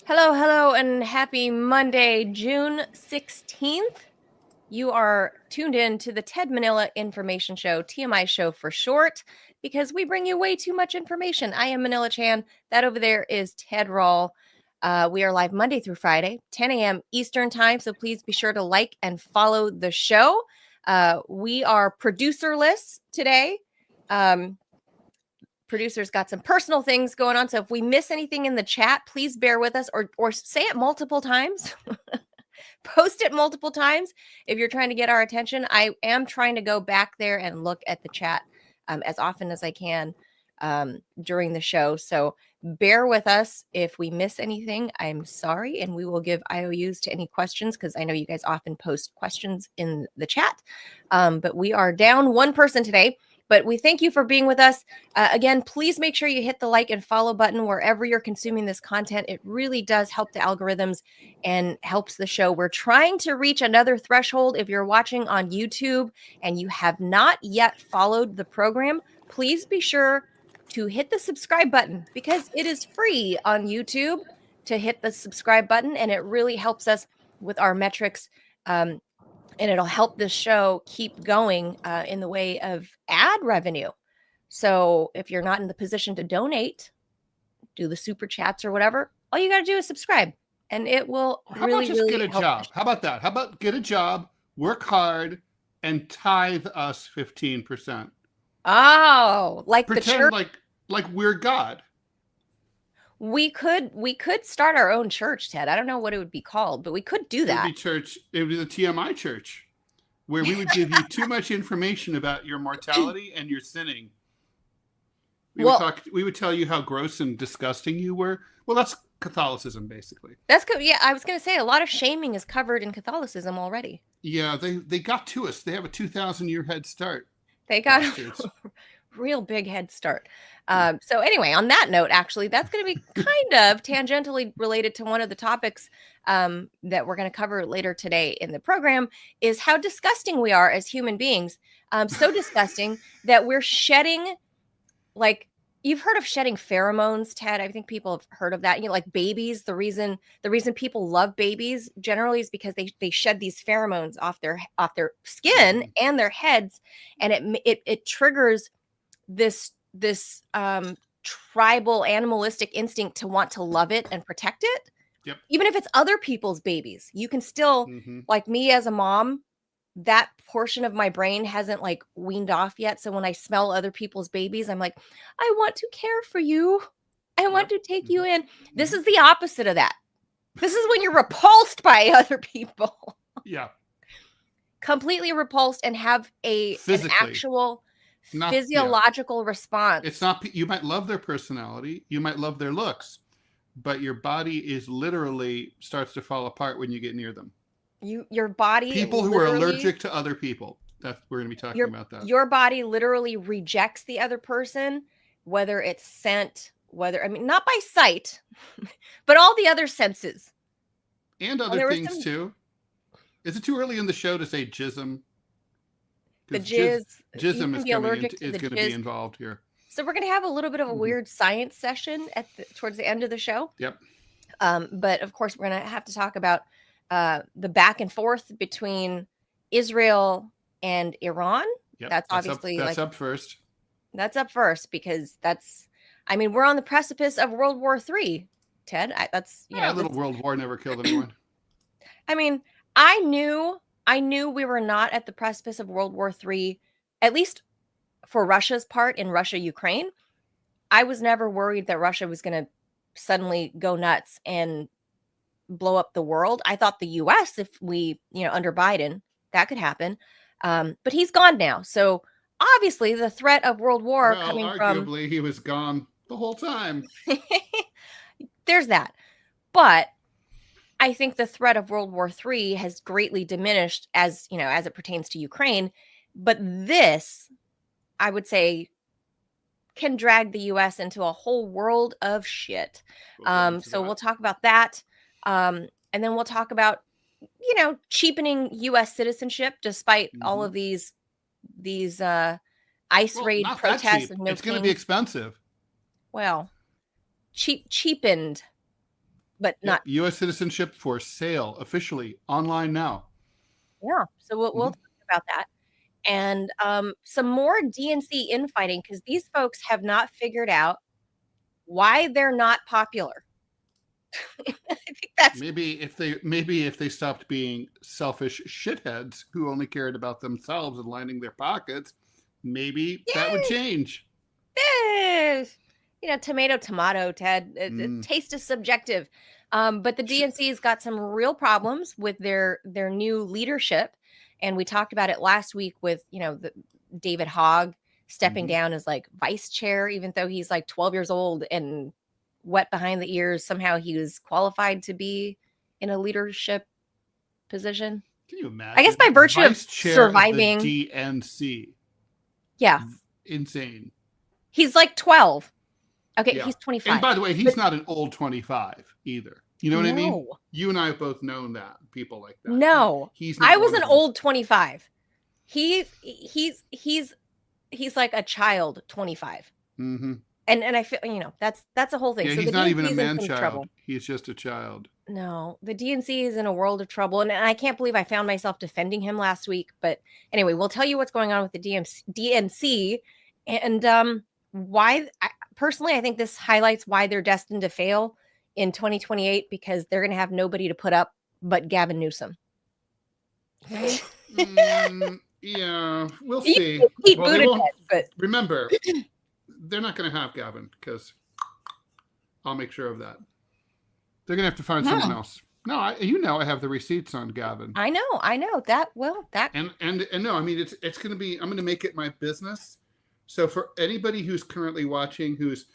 Hello, hello, and happy Monday, June 16th. You are tuned in to the Ted Manila Information Show, TMI Show for short, because we bring you way too much information. I am Manila Chan. That over there is Ted Rall. We are live Monday through Friday, 10 a.m. Eastern Time, so please be sure to like and follow the show. We are producerless today. Producer's got some personal things going on. So if we miss anything in the chat, please bear with us or say it multiple times. Post it multiple times if you're trying to get our attention. I am trying to go back there and look at the chat as often as I can during the show. So bear with us if we miss anything. I'm sorry, and we will give IOUs to any questions because I know you guys often post questions in the chat. But we are down one person today. But we thank you for being with us. Again, please make sure you hit the like and follow button wherever you're consuming this content. It really does help the algorithms and helps the show. We're trying to reach another threshold. If you're watching on YouTube and you have not yet followed the program, please be sure to hit the subscribe button because it is free on YouTube to hit the subscribe button, and it really helps us with our metrics. And it'll help this show keep going in the way of ad revenue. So if you're not in the position to donate, do the super chats or whatever, all you got to do is subscribe, and it will How really, about just really get a help. job? How about that? How about get a job, work hard, and tithe us 15%? Oh, like Pretend the church. like we're God. We could start our own church, Ted. I don't know what it would be called, but we could do that. It would be church. It would be the TMI church, where we would give you too much information about your mortality and your sinning. We would tell you how gross and disgusting you were. Well, that's Catholicism, basically. That's good. Yeah, I was going to say a lot of shaming is covered in Catholicism already. Yeah, they got to us. They have a 2,000-year head start. They got a real big head start. So anyway, on that note, actually, that's going to be kind of tangentially related to one of the topics that we're going to cover later today in the program is how disgusting we are as human beings. So disgusting that we're shedding, like, you've heard of shedding pheromones, Ted. I think people have heard of that. You know, like babies, the reason people love babies generally is because they shed these pheromones off their skin and their heads, and it triggers this tribal animalistic instinct to want to love it and protect it. Yep. Even if it's other people's babies, you can still, like me as a mom, that portion of my brain hasn't like weaned off yet. So when I smell other people's babies, I'm like, I want to care for you. I want to take you in. This is the opposite of that. This is when you're repulsed by other people. Yeah. Completely repulsed and have an actual physiological response. It's not, you might love their personality, you might love their looks, but your body is literally starts to fall apart when you get near them. Your body, people who are allergic to other people, that we're going to be talking about that. Your body literally rejects the other person, whether it's scent, not by sight, but all the other senses and other things too. Is it too early in the show to say jism? The jism is going to be involved here. So we're going to have a little bit of a weird science session towards the end of the show. Yep. But of course, we're going to have to talk about the back and forth between Israel and Iran. Yep. That's obviously up first. That's up first because we're on the precipice of World War III, Ted. A little World War never killed anyone. I knew we were not at the precipice of World War III, at least for Russia's part in Russia-Ukraine. I was never worried that Russia was going to suddenly go nuts and blow up the world. I thought the U.S., if we, under Biden, that could happen. But he's gone now. So obviously the threat of world war arguably he was gone the whole time. There's that. But I think the threat of World War III has greatly diminished as it pertains to Ukraine. But this, I would say, can drag the U.S. into a whole world of shit. So we'll talk about that. And then we'll talk about, cheapening U.S. citizenship despite all of these ICE raid protests. It's going to be expensive. Well, cheapened. but not. U.S. citizenship for sale officially online now. Yeah. So we'll talk about that. And some more DNC infighting, because these folks have not figured out why they're not popular. I think that's maybe if they stopped being selfish shitheads who only cared about themselves and lining their pockets, maybe that would change. Tomato, Ted. Taste is subjective. But the DNC's got some real problems with their new leadership. And we talked about it last week with, David Hogg stepping down as like vice chair, even though he's like 12 years old and wet behind the ears. Somehow he was qualified to be in a leadership position. Can you imagine? I guess by virtue of surviving of the DNC. Yeah. Insane. He's like 12. Okay, he's 25. And by the way, he's not an old 25 either. You know what I mean? You and I have both known that, people like that. No. I was an old 25. He's like a child 25. Mm-hmm. And I feel, that's a whole thing. Yeah, so he's not even a man-child. Trouble. He's just a child. No, the DNC is in a world of trouble. And I can't believe I found myself defending him last week. But anyway, we'll tell you what's going on with the DNC. And why, personally, I think this highlights why they're destined to fail in 2028, because they're going to have nobody to put up but Gavin Newsom. Yeah, we'll see. But remember, they're not going to have Gavin, because I'll make sure of that. They're going to have to find someone else. No, I have the receipts on Gavin. I know that. Well, that and no, I mean it's going to be. I'm going to make it my business. So for anybody who's currently watching, who's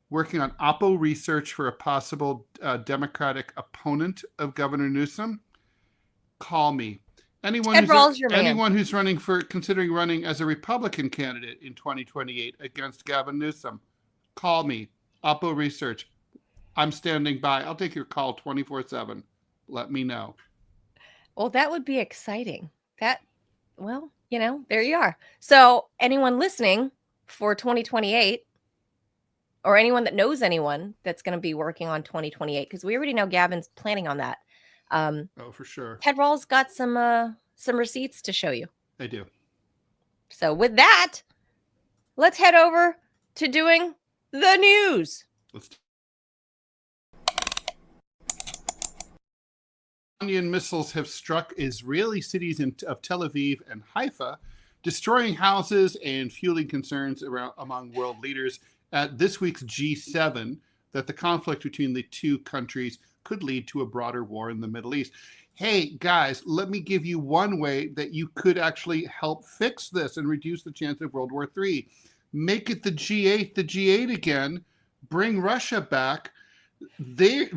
working on Oppo research for a possible Democratic opponent of Governor Newsom, call me. Anyone who's considering running as a Republican candidate in 2028 against Gavin Newsom, call me. Oppo research. I'm standing by. I'll take your call 24/7. Let me know. Well, that would be exciting. There you are. So anyone listening for 2028, or anyone that knows anyone that's going to be working on 2028, because we already know Gavin's planning on that. For sure. Ted Rall's got some receipts to show you. I do. So with that, let's head over to doing the news. Iranian missiles have struck Israeli cities of Tel Aviv and Haifa, destroying houses and fueling concerns among world leaders at this week's G7 that the conflict between the two countries could lead to a broader war in the Middle East. Hey, guys, let me give you one way that you could actually help fix this and reduce the chance of World War III. Make it the G8 again. Bring Russia back.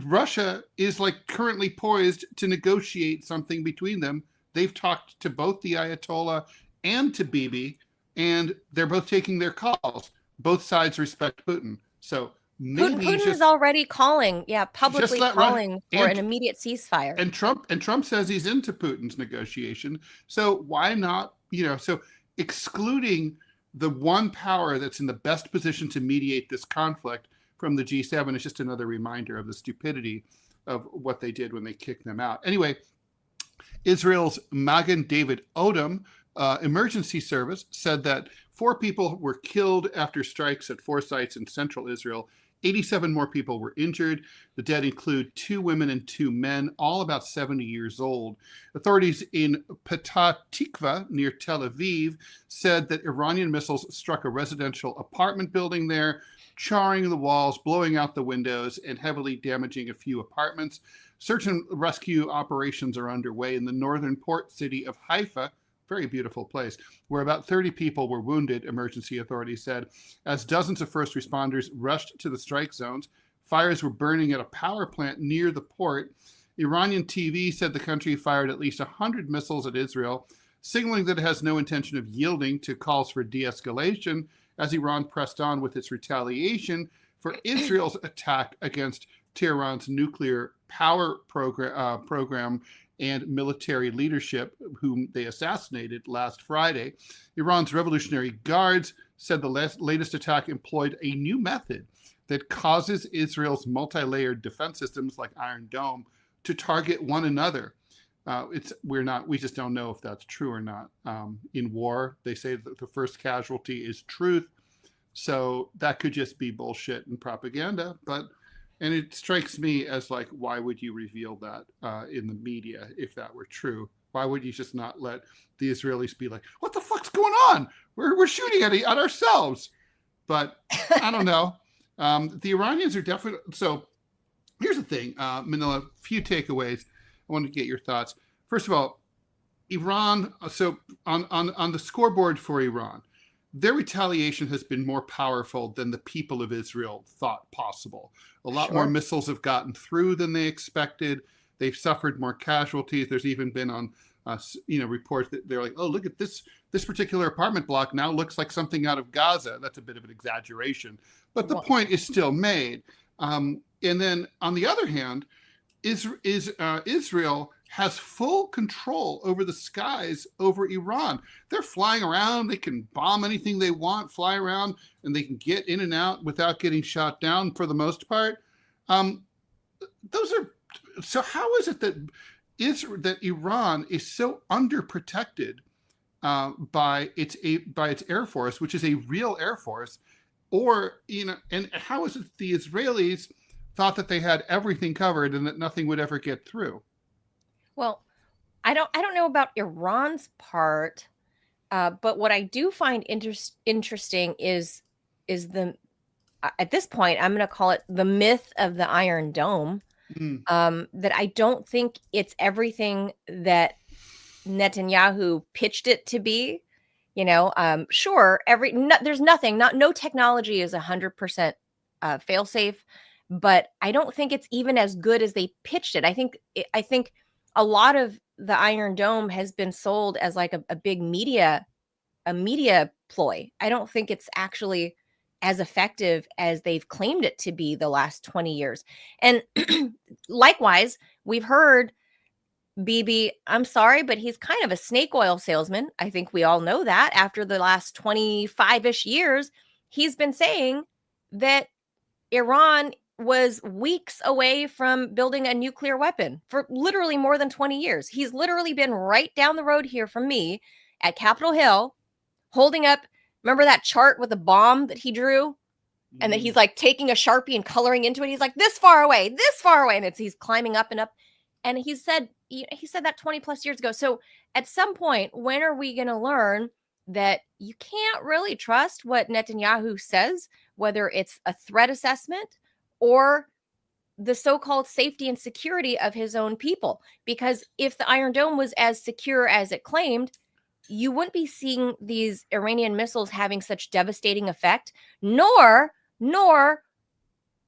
Russia is currently poised to negotiate something between them. They've talked to both the Ayatollah and to Bibi, and they're both taking their calls. Both sides respect Putin. So maybe Putin is already publicly calling for an immediate ceasefire. And Trump says he's into Putin's negotiation. So why not, so excluding the one power that's in the best position to mediate this conflict from the G7 is just another reminder of the stupidity of what they did when they kicked them out. Anyway, Israel's Magen David Odom emergency service said that 4 people were killed after strikes at 4 sites in central Israel. 87 more people were injured. The dead include 2 women and 2 men, all about 70 years old. Authorities in Petah Tikva, near Tel Aviv, said that Iranian missiles struck a residential apartment building there, charring the walls, blowing out the windows, and heavily damaging a few apartments. Search and rescue operations are underway in the northern port city of Haifa, very beautiful place, where about 30 people were wounded, emergency authorities said. As dozens of first responders rushed to the strike zones, fires were burning at a power plant near the port. Iranian TV said the country fired at least 100 missiles at Israel, signaling that it has no intention of yielding to calls for de-escalation as Iran pressed on with its retaliation for Israel's attack against Tehran's nuclear power program and military leadership, whom they assassinated last Friday. Iran's Revolutionary Guards said the latest attack employed a new method, that causes Israel's multi-layered defense systems like Iron Dome to target one another. We just don't know if that's true or not. In war, they say that the first casualty is truth. So that could just be bullshit and propaganda. And it strikes me as like, why would you reveal that in the media if that were true? Why would you just not let the Israelis be like, what the fuck's going on? We're shooting at ourselves. But I don't know. The Iranians are definitely. So here's the thing, Manila, few takeaways. I want to get your thoughts. First of all, Iran. So on the scoreboard for Iran, their retaliation has been more powerful than the people of Israel thought possible. A lot more missiles have gotten through than they expected. They've suffered more casualties. There's even been on reports that they're like, oh, look at this particular apartment block now looks like something out of Gaza. That's a bit of an exaggeration, but the point is still made. And then on the other hand, Israel has full control over the skies over Iran. They're flying around. They can bomb anything they want, fly around, and they can get in and out without getting shot down for the most part. So how is it that Iran is so underprotected by its Air Force, which is a real Air Force, and how is it the Israelis thought that they had everything covered and that nothing would ever get through? Well, I don't know about Iran's part, but what I do find interesting is the at this point I'm going to call it the myth of the Iron Dome. That I don't think it's everything that Netanyahu pitched it to be. Sure, there's nothing, no technology is 100% fail-safe, but I don't think it's even as good as they pitched it. I think a lot of the Iron Dome has been sold as like a big media ploy. I don't think it's actually as effective as they've claimed it to be the last 20 years. And likewise, we've heard Bibi, I'm sorry, but he's kind of a snake oil salesman. I think we all know that after the last 25-ish years, he's been saying that Iran was weeks away from building a nuclear weapon for literally more than 20 years. He's literally been right down the road here from me at Capitol Hill, holding up, remember that chart with the bomb that he drew? And that he's like taking a Sharpie and coloring into it. He's like, this far away. And he's climbing up and up. And he said that 20 plus years ago. So at some point, when are we going to learn that you can't really trust what Netanyahu says, whether it's a threat assessment or the so-called safety and security of his own people? Because if the Iron Dome was as secure as it claimed, you wouldn't be seeing these Iranian missiles having such devastating effect, nor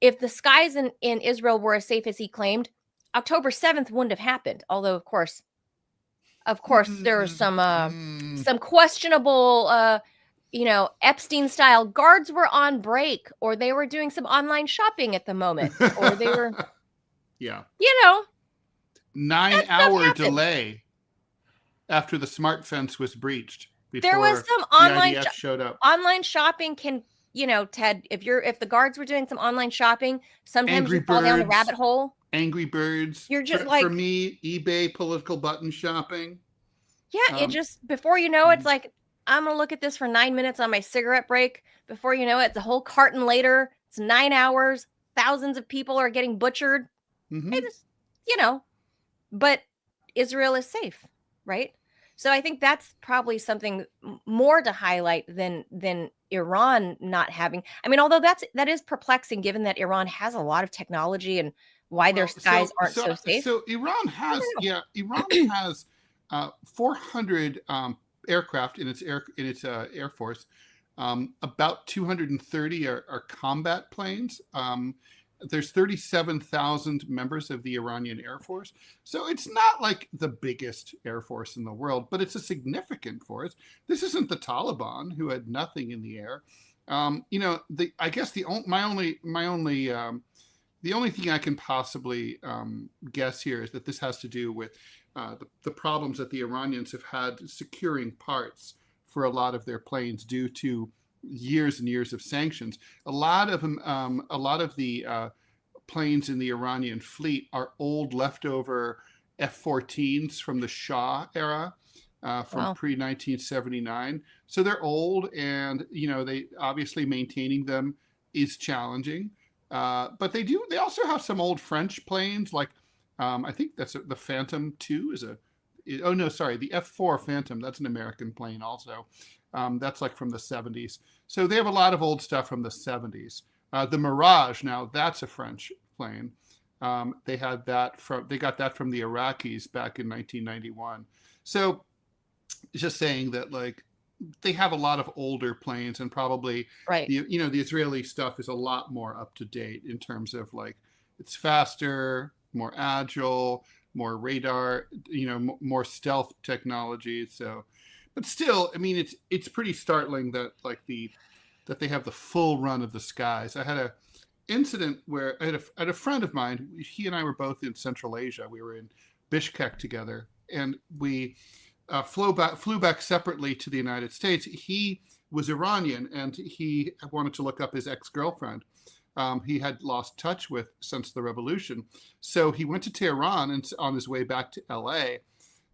if the skies in Israel were as safe as he claimed, October 7th wouldn't have happened. Although, of course, there are some questionable, Epstein-style guards were on break, or they were doing some online shopping at the moment, or they were, 9-hour delay after the smart fence was breached. There was some online showed up. Online shopping can, Ted, if the guards were doing some online shopping, sometimes you fall down the rabbit hole. Angry Birds. You're just for me, eBay political button shopping. Yeah, it just, before you know, it's like, I'm going to look at this for 9 minutes on my cigarette break. Before you know it, it's a whole carton later. It's 9 hours. Thousands of people are getting butchered. It's, but Israel is safe, right? So I think that's probably something more to highlight than Iran not having. I mean, although that is perplexing, given that Iran has a lot of technology and why their skies aren't so safe. So Iran has 400 aircraft in its air force. About 230 are combat planes. There's 37,000 members of the Iranian Air Force. So it's not like the biggest air force in the world, but it's a significant force. This isn't the Taliban, who had nothing in the air. I guess the only thing I can possibly guess here is that this has to do with the problems that the Iranians have had securing parts for a lot of their planes due to years and years of sanctions. A lot of them, a lot of the planes in the Iranian fleet are old leftover F-14s from the Shah era, from Wow. pre-1979. So they're old, and they obviously maintaining them is challenging. But they also have some old French planes, like I think that's the Phantom 2 is oh no, sorry, the F-4 Phantom, that's an American plane also. That's like from the 70s. So they have a lot of old stuff from the 70s. The Mirage, now that's a French plane. They got that from the Iraqis back in 1991. So just saying that, like, they have a lot of older planes, and probably Right. the Israeli stuff is a lot more up to date in terms of, like, it's faster, more agile, more radar, more stealth technology. So, but still, I mean, it's pretty startling that, like, that they have the full run of the skies. I had a incident where I had a friend of mine. He and I were both in Central Asia. We were in Bishkek together, and we flew back separately to the United States. He was Iranian, and he wanted to look up his ex-girlfriend. He had lost touch with since the revolution. So he went to Tehran and on his way back to LA.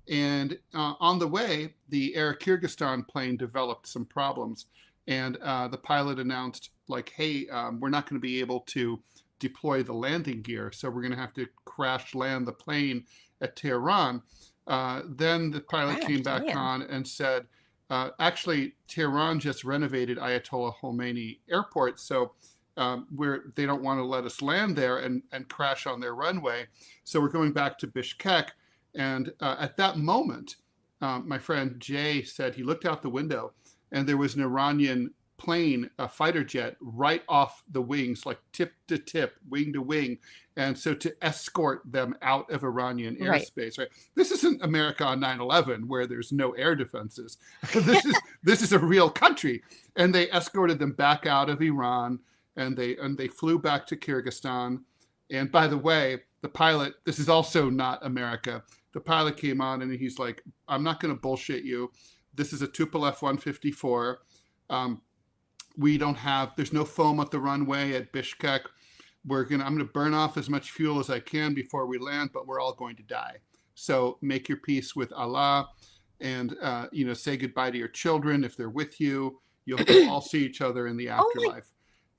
And on the way, the Air Kyrgyzstan plane developed some problems. And the pilot announced, like, hey, we're not going to be able to deploy the landing gear. So we're going to have to crash land the plane at Tehran. Then the pilot came back on and said, actually, Tehran just renovated Ayatollah Khomeini Airport. So they don't want to let us land there and crash on their runway. So we're going back to Bishkek. And at that moment, my friend Jay said he looked out the window, and there was an Iranian plane, a fighter jet, right off the wings, like tip to tip, wing to wing. And so to escort them out of Iranian airspace, right? This isn't America on 9/11 where there's no air defenses. This is a real country. And they escorted them back out of Iran, and they flew back to Kyrgyzstan. And by the way, the pilot, this is also not America. The pilot came on and he's like, I'm not going to bullshit you. This is a Tupolev F-154. There's no foam at the runway at Bishkek. I'm going to burn off as much fuel as I can before we land, but we're all going to die. So make your peace with Allah, and, say goodbye to your children if they're with you. You'll all see each other in the afterlife.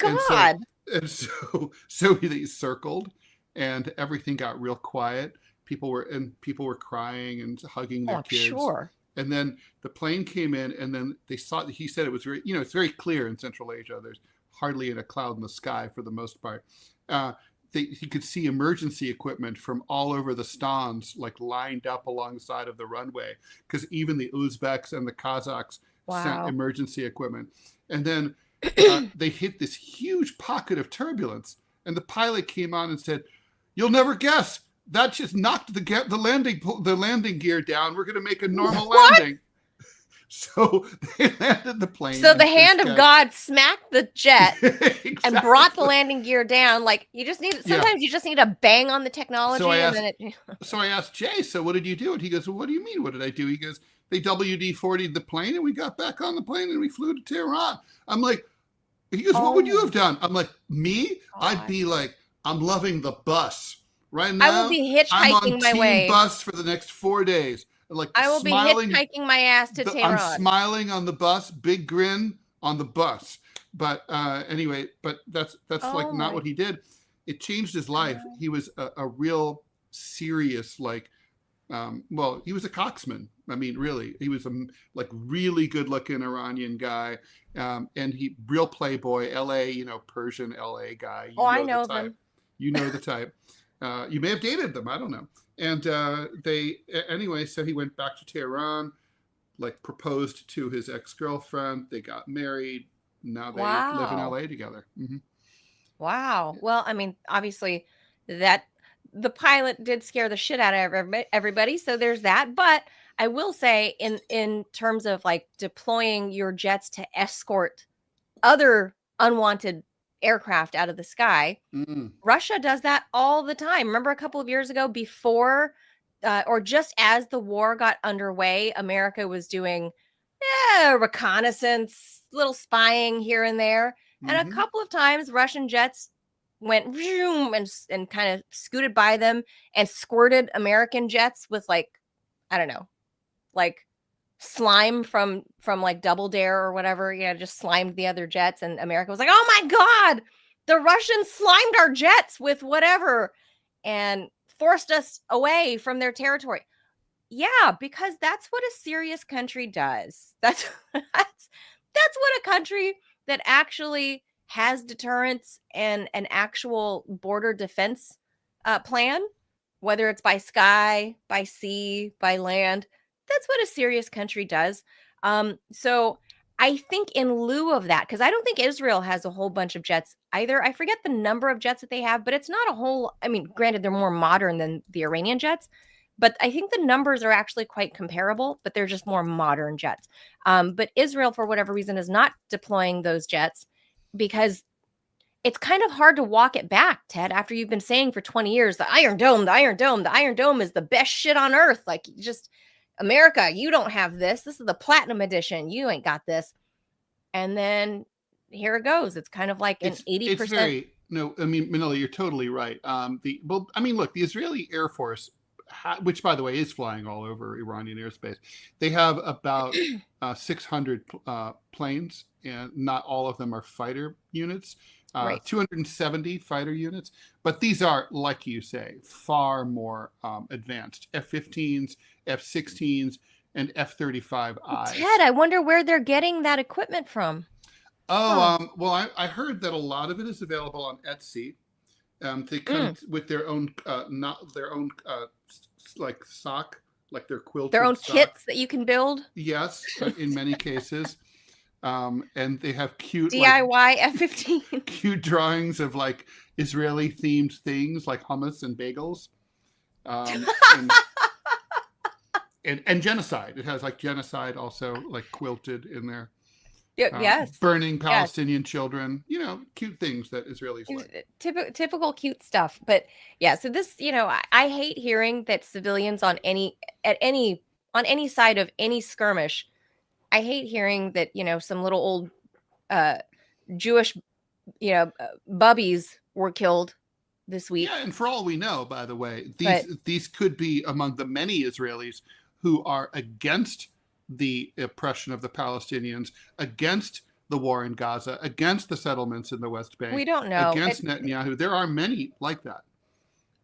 Oh my God. And so they circled, and everything got real quiet. People were crying and hugging their kids. Sure. And then the plane came in, and then he said it was very, it's very clear in Central Asia. There's hardly a cloud in the sky for the most part. He could see emergency equipment from all over the stands, like lined up alongside of the runway, because even the Uzbeks and the Kazakhs sent emergency equipment. And then they hit this huge pocket of turbulence, and the pilot came on and said, "You'll never guess. That just knocked the landing gear down. We're going to make a normal landing." So they landed the plane. So the hand of God smacked the jet exactly. and brought the landing gear down. Like, you just need, sometimes you just need to bang on the technology. So I asked Jay, so what did you do? And he goes, well, what do you mean? What did I do? He goes, they WD-40'd the plane, and we got back on the plane and we flew to Tehran. I'm like, he goes, what would you have done? I'm like, me? I'd be like, I'm loving the bus. Right now, I will be hitchhiking my way. Bus for the next 4 days. Like, I will be hitchhiking my ass to Tehran. I'm smiling on the bus, big grin on the bus. But anyway, but that's like not what he did. It changed his life. He was a real serious, like, he was a coxman. I mean, really, he was a really good looking Iranian guy, and he real playboy, LA, Persian LA guy. I know them. You know the type. You may have dated them. I don't know. And so he went back to Tehran, like, proposed to his ex-girlfriend. They got married. Now they live in LA together. Mm-hmm. Wow. Well, I mean, obviously that the pilot did scare the shit out of everybody. So there's that. But I will say in terms of, like, deploying your jets to escort other unwanted aircraft out of the sky, Russia does that all the time. Remember a couple of years ago, before or just as the war got underway, America was doing reconnaissance, little spying here and there. And a Mm-hmm. couple of times Russian jets went vroom and kind of scooted by them and squirted American jets with like, I don't know, like slime from like Double Dare or whatever, just slimed the other jets. And America was like, oh my God, the Russians slimed our jets with whatever and forced us away from their territory. Yeah, because that's what a serious country does. That's what a country that actually has deterrence and an actual border defense plan, whether it's by sky, by sea, by land. That's what a serious country does. So I think in lieu of that, because I don't think Israel has a whole bunch of jets either. I forget the number of jets that they have, but it's not a whole. I mean, granted, they're more modern than the Iranian jets, but I think the numbers are actually quite comparable, but they're just more modern jets. But Israel, for whatever reason, is not deploying those jets because it's kind of hard to walk it back, Ted, after you've been saying for 20 years, the Iron Dome, the Iron Dome, the Iron Dome is the best shit on earth. Like, just America, you don't have this. This is the platinum edition. You ain't got this. And then here it goes. It's kind of like an 80%. It's very, no, I mean, Manila, you're totally right. Look, the Israeli Air Force, which, by the way, is flying all over Iranian airspace, they have about 600 planes, and not all of them are fighter units. Right. 270 fighter units, but these are, like you say, far more advanced F-15s, F-16s, and F-35Is. Ted, I wonder where they're getting that equipment from. Well, I heard that a lot of it is available on Etsy. They come with their own, like sock, like their quilted their own sock. Kits that you can build. Yes, in many cases. And they have cute DIY F-15. Cute drawings of like Israeli themed things like hummus and bagels. And genocide. It has like genocide also like quilted in there. Yes. Burning Palestinian children, cute things that Israelis like. Typical cute stuff. But yeah, so this, I hate hearing that civilians on any side of any skirmish, I hate hearing that, some little old Jewish, bubbies were killed this week. Yeah, and for all we know, by the way, these could be among the many Israelis who are against the oppression of the Palestinians, against the war in Gaza, against the settlements in the West Bank. We don't know. Against Netanyahu. There are many like that.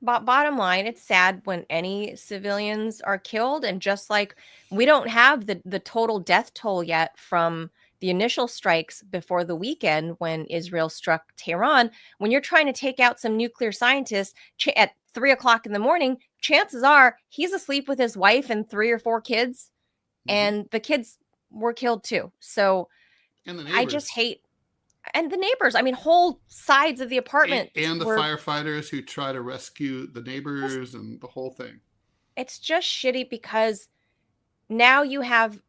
But bottom line, it's sad when any civilians are killed. And just like we don't have the total death toll yet from the initial strikes before the weekend when Israel struck Tehran, when you're trying to take out some nuclear scientist at 3:00 in the morning, chances are he's asleep with his wife and 3 or 4 kids. Mm-hmm. And the kids were killed too. So I just hate. And the neighbors, I mean, whole sides of the apartment. And the firefighters who try to rescue the neighbors and the whole thing. It's just shitty because now you have,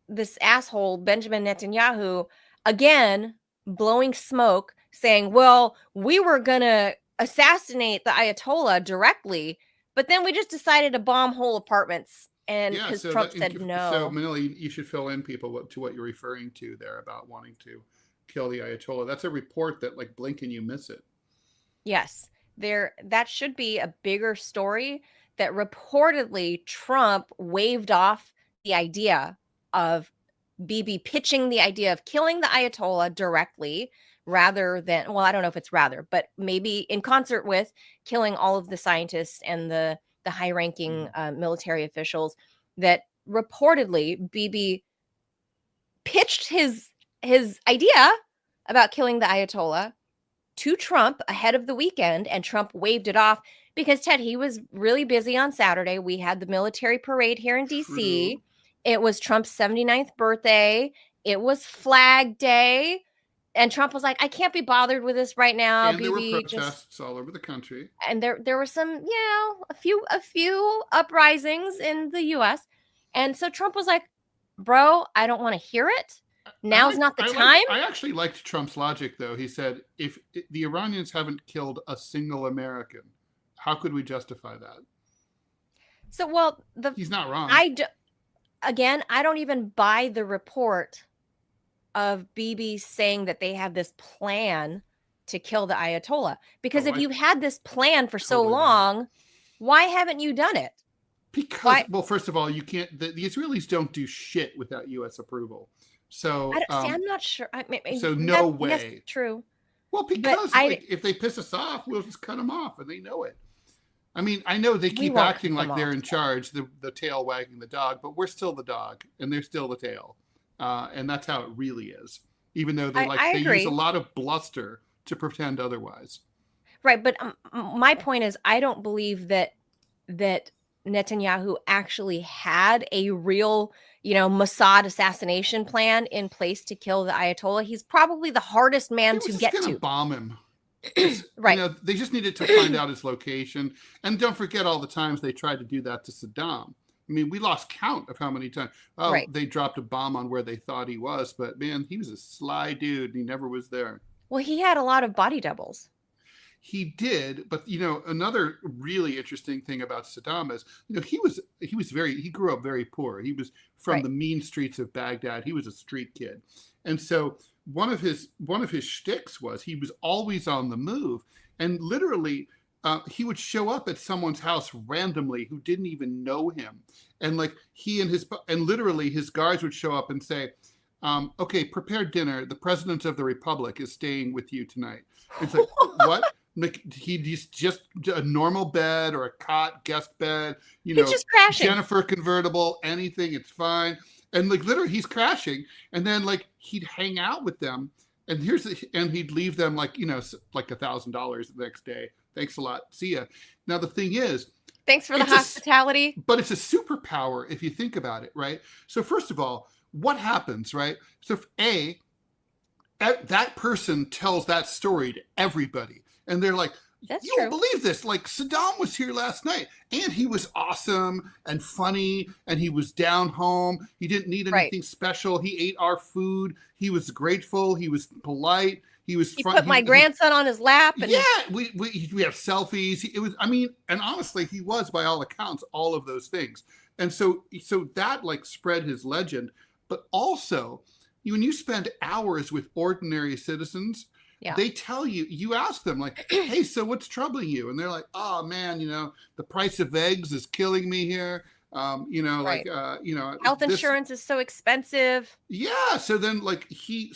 this asshole, Benjamin Netanyahu, again, blowing smoke, saying, well, we were going to assassinate the Ayatollah directly, but then we just decided to bomb whole apartments. And because Trump said no. So, Manila, you should fill in people to what you're referring to there about wanting to kill the Ayatollah. That's a report that, like, blink and you miss it. Yes. That should be a bigger story that reportedly Trump waved off the idea of Bibi pitching the idea of killing the Ayatollah directly rather than, well, I don't know if it's rather, but maybe in concert with killing all of the scientists and the high-ranking military officials. That reportedly Bibi pitched his idea about killing the Ayatollah to Trump ahead of the weekend, and Trump waved it off because, Ted, he was really busy on Saturday. We had the military parade here in D.C. True. It was Trump's 79th birthday. It was Flag Day. And Trump was like, I can't be bothered with this right now. And there were protests all over the country. And there were some, a few uprisings in the U.S. And so Trump was like, bro, I don't want to hear it. Now's not the time. I actually liked Trump's logic, though. He said, if the Iranians haven't killed a single American, how could we justify that? So, well, he's not wrong. again, I don't even buy the report of Bibi saying that they have this plan to kill the Ayatollah. Because if you had this plan for so long, why haven't you done it? Because, well, first of all, you can't. The Israelis don't do shit without U.S. approval. So, I'm not sure. So no way. Yes, true. Well, because if they piss us off, we'll just cut them off, and they know it. I mean, I know they keep acting like they're in charge, the tail wagging the dog, but we're still the dog, and they're still the tail, and that's how it really is. Even though they use a lot of bluster to pretend otherwise. Right, but my point is, I don't believe that Netanyahu actually had a real, Mossad assassination plan in place to kill the Ayatollah. He's probably the hardest man to get to. Bomb him. Right. They just needed to find out his location. And don't forget all the times they tried to do that to Saddam. I mean, we lost count of how many times. They dropped a bomb on where they thought he was. But, man, he was a sly dude. He never was there. Well, he had a lot of body doubles. He did, but another really interesting thing about Saddam is, he grew up very poor. He was from the mean streets of Baghdad. He was a street kid, and so one of his shticks was he was always on the move, and literally he would show up at someone's house randomly who didn't even know him, and literally his guards would show up and say, "Okay, prepare dinner. The president of the republic is staying with you tonight." It's like what? He's just a normal bed or a cot, guest bed, he's just crashing. Jennifer convertible, anything, it's fine. And literally he's crashing. And then he'd hang out with them and he'd leave them like $1,000 the next day. Thanks a lot. See ya. Now the thing is, thanks for the hospitality. But it's a superpower if you think about it, right? So first of all, what happens, right? So if that person tells that story to everybody. And they're like, you won't believe this. Like, Saddam was here last night, and he was awesome and funny, and he was down home. He didn't need anything special. He ate our food. He was grateful. He was polite. He put my grandson on his lap. And we have selfies. And honestly, he was, by all accounts, all of those things. And so that spread his legend. But also, when you spend hours with ordinary citizens, they tell you ask them hey, so what's troubling you? And they're like, oh man, the price of eggs is killing me here. Health insurance is so expensive. Yeah. So then he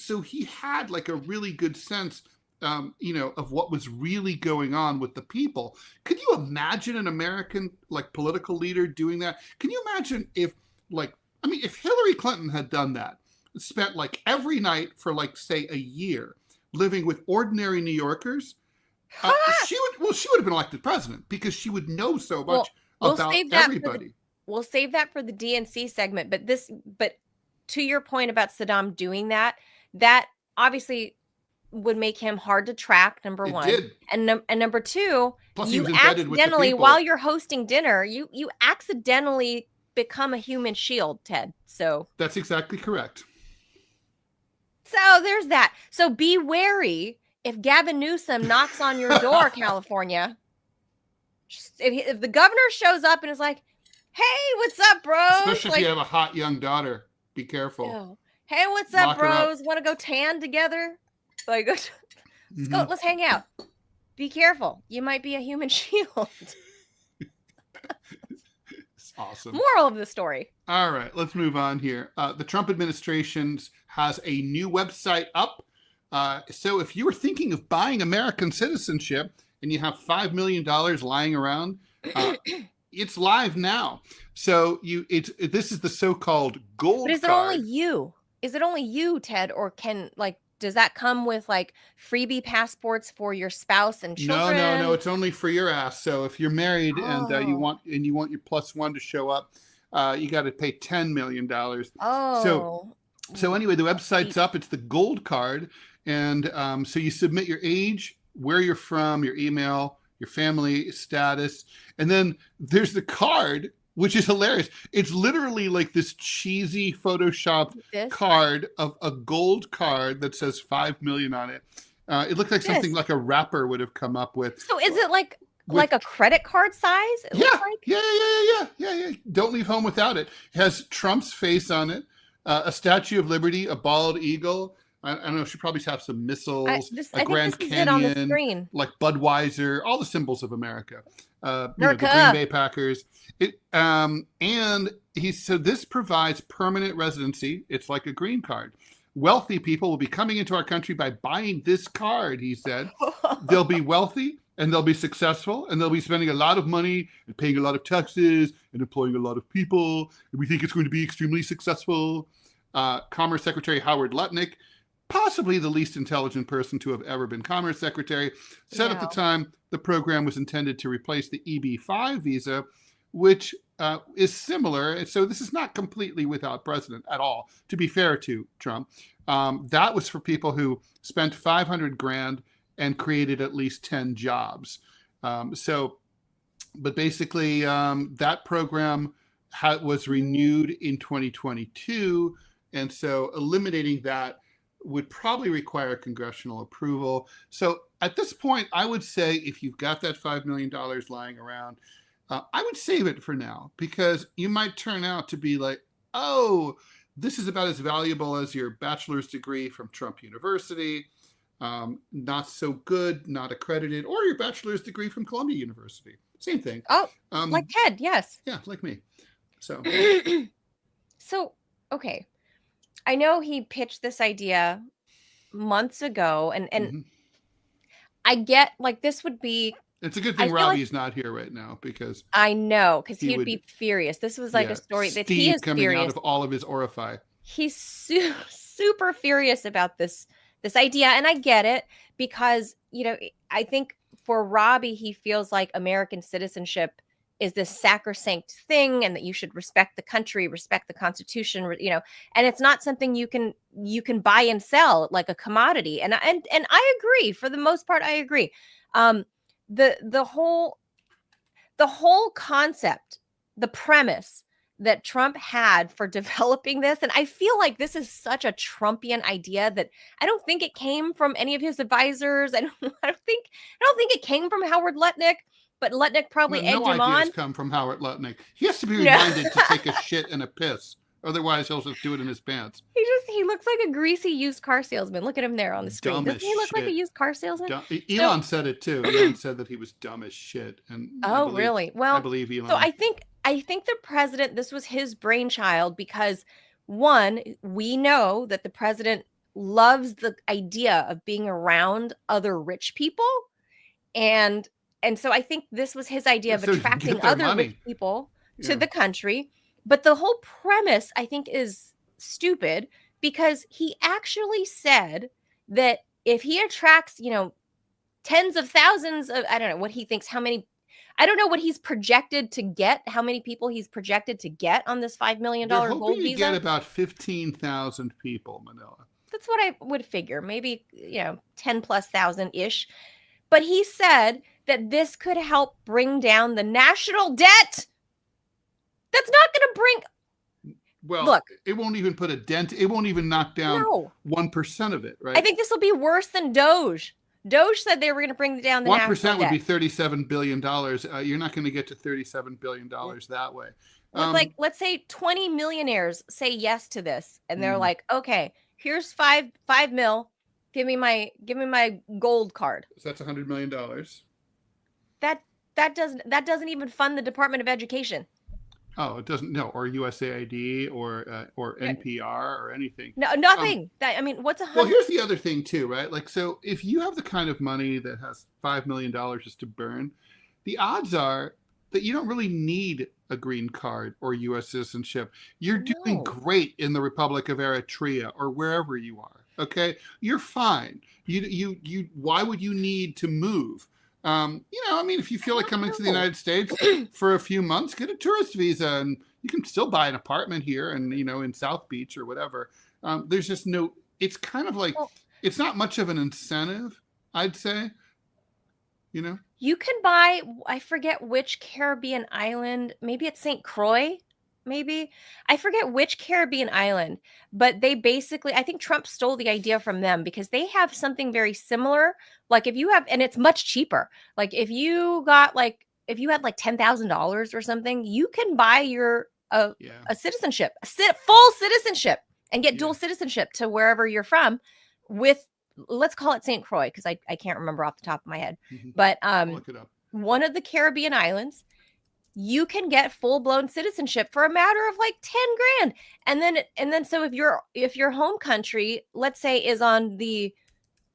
had a really good sense, of what was really going on with the people. Could you imagine an American political leader doing that? Can you imagine if Hillary Clinton had done that, spent every night for say a year living with ordinary New Yorkers, she would have been elected president because she would know so much about everybody. We'll save that for the DNC segment, but to your point about Saddam doing that obviously would make him hard to track, number one. Did. And number two, plus you accidentally, while you're hosting dinner, you accidentally become a human shield, Ted. So that's exactly correct. So there's that. So be wary if Gavin Newsom knocks on your door, California. If the governor shows up and is like, hey, what's up, bros? Especially if you have a hot young daughter. Be careful. Oh, hey, what's up, bros? Want to go tan together? Let's hang out. Be careful. You might be a human shield. Awesome. Moral of the story. All right, let's move on here. The Trump administration has a new website up. So if you were thinking of buying American citizenship and you have $5 million lying around, it's live now. So this is the so-called gold card. But is it only you? Is it only you, Ted, or does that come with freebie passports for your spouse and children? No, it's only for your ass. So if you're married and you want your plus one to show up, you got to pay $10 million. Oh. So anyway, the website's up. It's the gold card. And so you submit your age, where you're from, your email, your family status. And then there's the card, which is hilarious. It's literally this cheesy Photoshopped card of a gold card that says 5 million on it. It looked like something like a rapper would have come up with. So is it like a credit card size. It looks like. Yeah. Don't leave home without it. It has Trump's face on it, a Statue of Liberty, a bald eagle. I don't know. She probably has some missiles, a Grand Canyon, like Budweiser, all the symbols of America. The Green Bay Packers. And he said this provides permanent residency. It's like a green card. Wealthy people will be coming into our country by buying this card, he said. They'll be wealthy and they'll be successful and they'll be spending a lot of money and paying a lot of taxes and employing a lot of people. And we think it's going to be extremely successful. Commerce Secretary Howard Lutnick, possibly the least intelligent person to have ever been Commerce Secretary, said at the time the program was intended to replace the EB-5 visa, which is similar. And so this is not completely without precedent at all, to be fair to Trump. That was for people who spent $500,000 and created at least 10 jobs. But basically that program was renewed in 2022. And so eliminating that would probably require congressional approval. So at this point, I would say if you've got that $5 million lying around, I would save it for now, because you might turn out to be like, oh, this is about as valuable as your bachelor's degree from Trump University. Not so good, not accredited, or your bachelor's degree from Columbia University. Same thing. Oh, like Ted, yes. Yeah, like me. So, okay. I know he pitched this idea months ago, and I get, like, this would be. It's a good thing Robbie's not here right now, because I know, because he would be furious. This was like a story that he is coming furious out of all of his orifice. He's super furious about this idea, and I get it, because I think for Robbie, he feels like American citizenship is this sacrosanct thing, and that you should respect the country, respect the Constitution, and it's not something you can buy and sell like a commodity. And I agree, for the most part, I agree. The whole concept, the premise that Trump had for developing this, and I feel like this is such a Trumpian idea that I don't think it came from any of his advisors. I don't think it came from Howard Lutnick. But Lutnick probably egged him on. No ideas come from Howard Lutnick. He has to be reminded to take a shit and a piss. Otherwise, he'll just do it in his pants. He looks like a greasy used car salesman. Look at him there on the screen. Doesn't he look like a used car salesman? Elon said it too. Elon said that he was dumb as shit. And really? Well, I believe Elon. So I think the president, this was his brainchild, because one, we know that the president loves the idea of being around other rich people, and so I think this was his idea of attracting other rich people to the country. But the whole premise, I think, is stupid, because he actually said that if he attracts, tens of thousands of, I don't know what he thinks, I don't know what he's projected to get, how many people he's projected to get on this $5 million gold visa. Get about 15,000 people, Manila. That's what I would figure. Maybe, 10,000-ish. But he said that this could help bring down the national debt. That's not going to bring. Well, look, it won't even put a dent. It won't even knock down 1% of it, right? I think this will be worse than Doge. Doge said they were going to bring down the 1% would be $37 billion. You're not going to get to $37 billion that way. Like, let's say 20 millionaires say yes to this, and they're like, okay, here's five mil. Give me my gold card. So that's $100 million. That doesn't even fund the Department of Education. Oh, it doesn't. No, or USAID or NPR or anything. No, nothing. What's Well, here's the other thing too, right? Like, so if you have the kind of money that has $5 million just to burn, the odds are that you don't really need a green card or U.S. citizenship. You're doing great in the Republic of Eritrea or wherever you are. Okay, you're fine. You. Why would you need to move? If you feel like coming to the United States for a few months, get a tourist visa, and you can still buy an apartment here and, in South Beach or whatever. There's just no, it's kind of like, it's not much of an incentive, I'd say, You can buy, I forget which Caribbean island, maybe it's St. Croix. maybe. I forget which Caribbean island, but they basically, I think Trump stole the idea from them because they have something very similar. Like if you have, and it's much cheaper. Like if you got like, if you had like $10,000 or something, you can buy your a citizenship, full citizenship, and get dual citizenship to wherever you're from with, let's call it St. Croix, because I can't remember off the top of my head. But Look it up. one of the Caribbean islands, you can get full-blown citizenship for a matter of like 10 grand. And then so if your home country, let's say, is on the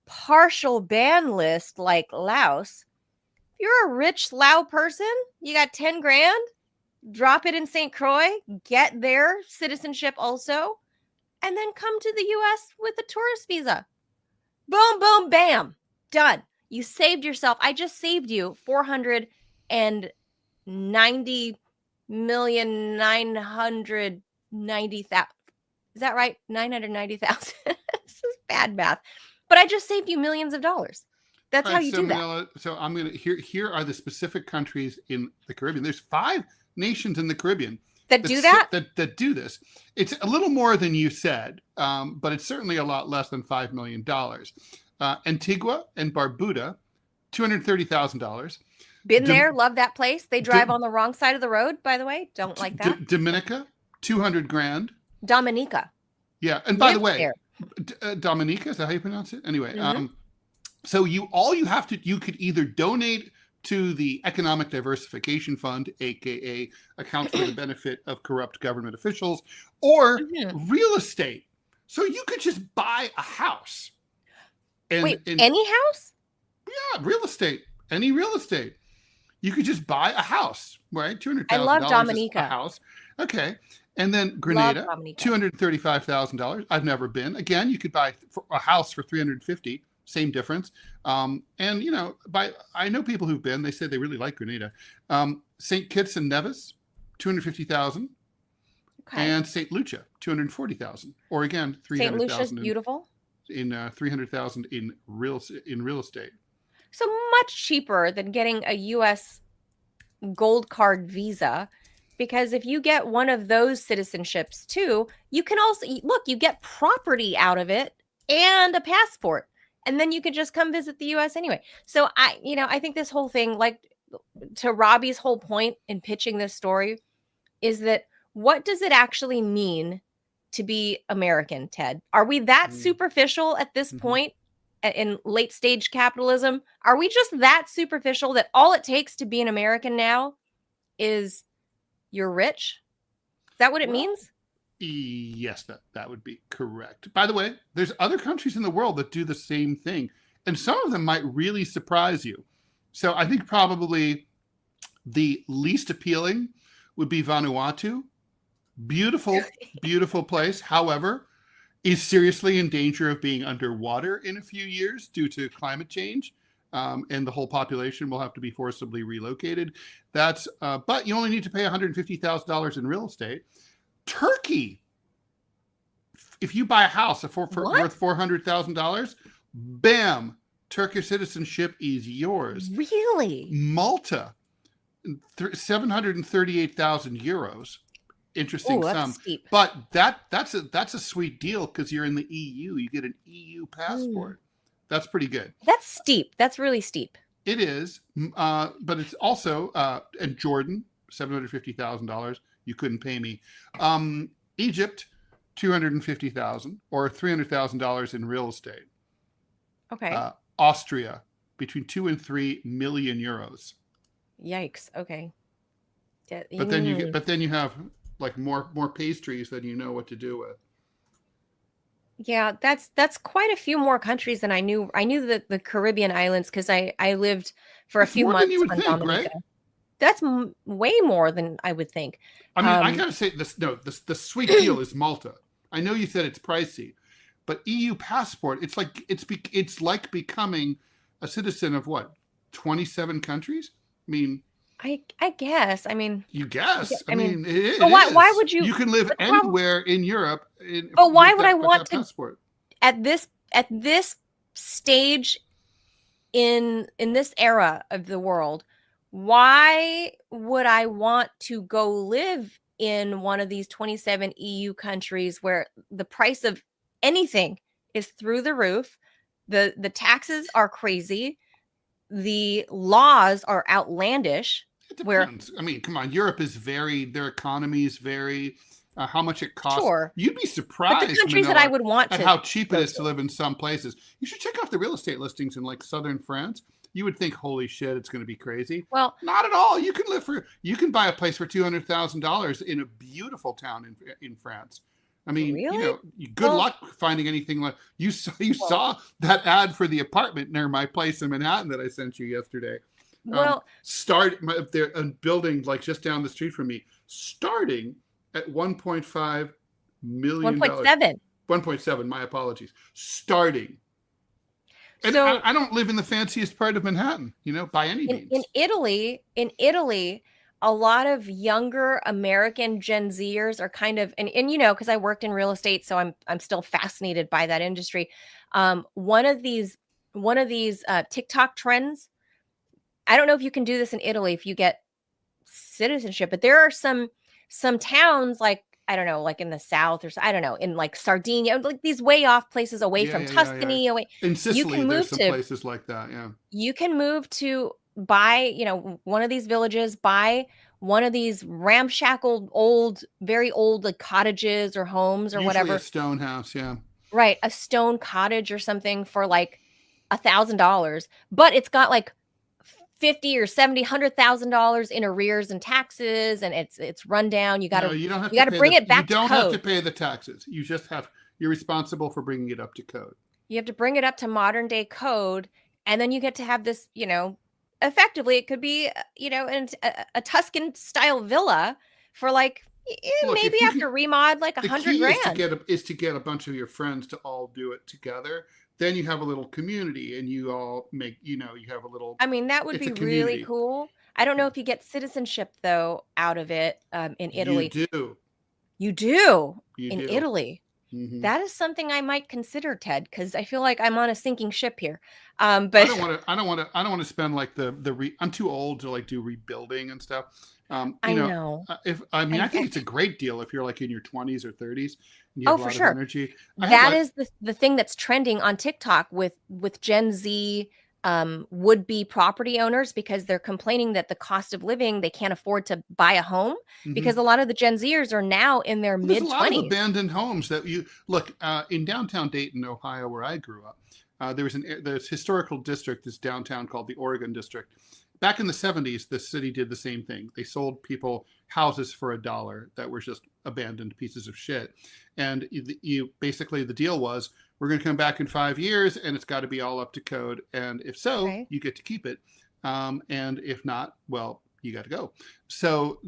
partial ban list like Laos, if you're a rich Lao person, you got 10 grand, drop it in St. Croix, get their citizenship also, and then come to the US with a tourist visa. Boom, boom, bam, done. You saved yourself. I just saved you 490,990,000. Is that right? 990,000. This is bad math. But I just saved you millions of dollars. That's how you do Manila, that. So I'm going to, here are the specific countries in the Caribbean. There's 5 nations in the Caribbean that do that? That do this. It's a little more than you said, but it's certainly a lot less than $5 million. Antigua and Barbuda, $230,000. Been there, love that place. They drive on the wrong side of the road, by the way. Don't like that. Dominica, 200 grand. Dominica. Yeah, and by the way, Dominica, is that how you pronounce it? Anyway, so you could either donate to the Economic Diversification Fund, aka account for the benefit of corrupt government officials, or real estate. So you could just buy a house. Wait, any house? Yeah, real estate. Any real estate. You could just buy a house, right? $200,000. I love Dominica. A house. Okay. And then Grenada, $235,000. I've never been. Again, you could buy a house for $350,000. Same difference. And you know, I know people who've been. They say they really like Grenada. St. Kitts and Nevis, $250,000. Okay. And St. Lucia, $240,000. Or again, $300,000. St. Lucia's beautiful. In $300,000 in real estate. So much cheaper than getting a U.S. gold card visa. Because if you get one of those citizenships too, you can also, look, you get property out of it and a passport. And then you could just come visit the U.S. anyway. So I think this whole thing, like to Robbie's whole point in pitching this story, is that what does it actually mean to be American, Ted? Are we that superficial at this point in late stage capitalism? Are we just that superficial that all it takes to be an American now is you're rich? Is that what it means? Yes, that would be correct. By the way, there's other countries in the world that do the same thing, and some of them might really surprise you. So I think probably the least appealing would be Vanuatu. Beautiful, beautiful place. However, is seriously in danger of being underwater in a few years due to climate change. And the whole population will have to be forcibly relocated. But you only need to pay $150,000 in real estate. Turkey, if you buy a house worth $400,000, bam, Turkish citizenship is yours. Really? Malta, 738,000 euros. Interesting sum. Steep. But that's a sweet deal because you're in the EU. You get an EU passport. That's pretty good. That's steep. That's really steep. It is, but it's also and Jordan, $750,000. You couldn't pay me. Egypt, $250,000 or $300,000 in real estate. Okay. Austria, between 2 and 3 million euros. Yikes. Okay. But then you have like more pastries than you know what to do with. Yeah, that's quite a few more countries than I knew. I knew that the Caribbean islands because I lived for a few months on Dominica. Right? That's way more than I would think. I mean, I gotta say this. No, the sweet deal is Malta. I know you said it's pricey, but EU passport. It's like becoming a citizen of what, 27 countries. I mean, I guess. I mean, you guess. I mean, it but is. Why would you? You can live anywhere in Europe. But why would I want to? Passport? At this stage in this era of the world, why would I want to go live in one of these 27 EU countries where the price of anything is through the roof. The taxes are crazy. The laws are outlandish. It depends. I mean, come on. Europe is their economies vary. How much it costs. Sure. You'd be But the surprised, countries that Manila, I would want at to how cheap it go is to live in some places. You should check out the real estate listings in like southern France. You would think, holy shit, it's going to be crazy. Well, Not at all. You can buy a place for $200,000 in a beautiful town in France. I mean, you really? know, good Well, luck finding anything like you well, saw that ad for the apartment near my place in Manhattan that I sent you yesterday. well, They're a building like just down the street from me, starting at $1.5 million. 1.7. 1.7. My apologies. Starting. And So I don't live in the fanciest part of Manhattan, you know, by any in means. Italy, a lot of younger American Gen Zers are kind of, and you know, because I worked in real estate, so I'm still fascinated by that industry. One of these TikTok trends. I don't know if you can do this in Italy if you get citizenship, but there are some towns like, I don't know, like in the south or I don't know, in like Sardinia, like these way off places away Yeah, from yeah, yeah, yeah. Tuscany, away. In You Sicily, can there's move some to places like that. Yeah. you can move to buy, you know, one of these villages, buy one of these ramshackle old, very old like cottages or homes or Usually a whatever. stone house. Yeah. Right, a stone cottage or something for like $1,000, but it's got like 50 or 70, $100,000 in arrears and taxes, and it's run down. You No, gotta you don't have you to gotta pay bring the. it You back to don't have to code. pay the taxes. You're responsible for bringing it up to code. You have to bring it up to modern day code, and then you get to have this, you know, effectively it could be, you know, a Tuscan style villa for like Look, maybe if you after can, remod like the 100 key grand. is to get a bunch of your friends to all do it together. Then you have a little community, and you all make you have a little. I mean, that would It's a be really community. cool. I don't know if you get citizenship though out of it in You Italy. do. You do You in do. Italy. Hmm. That is something I might consider, Ted, because I feel like I'm on a sinking ship here. I But don't want to. I don't want to. I don't want to spend like I'm too old to like do rebuilding and stuff. I know. If I mean, I I think it's a great deal if you're like in your 20s or 30s and you Oh, have a for lot of sure. energy. I have That like is the thing that's trending on TikTok with Gen Z would-be property owners because they're complaining that the cost of living, they can't afford to buy a home because mhm. a lot of the Gen Zers are now in their Well, there's a mid lot of 20s. abandoned homes that you look in downtown Dayton, Ohio, where I grew up. There's historical district, this downtown called the Oregon District. Back in the 70s, the city did the same thing. They sold people houses for $1 that were just abandoned pieces of shit. And basically the deal was we're going to come back in 5 years and it's got to be all up to code. And if so, Okay. you get to keep it. And if not, well, you got to go. So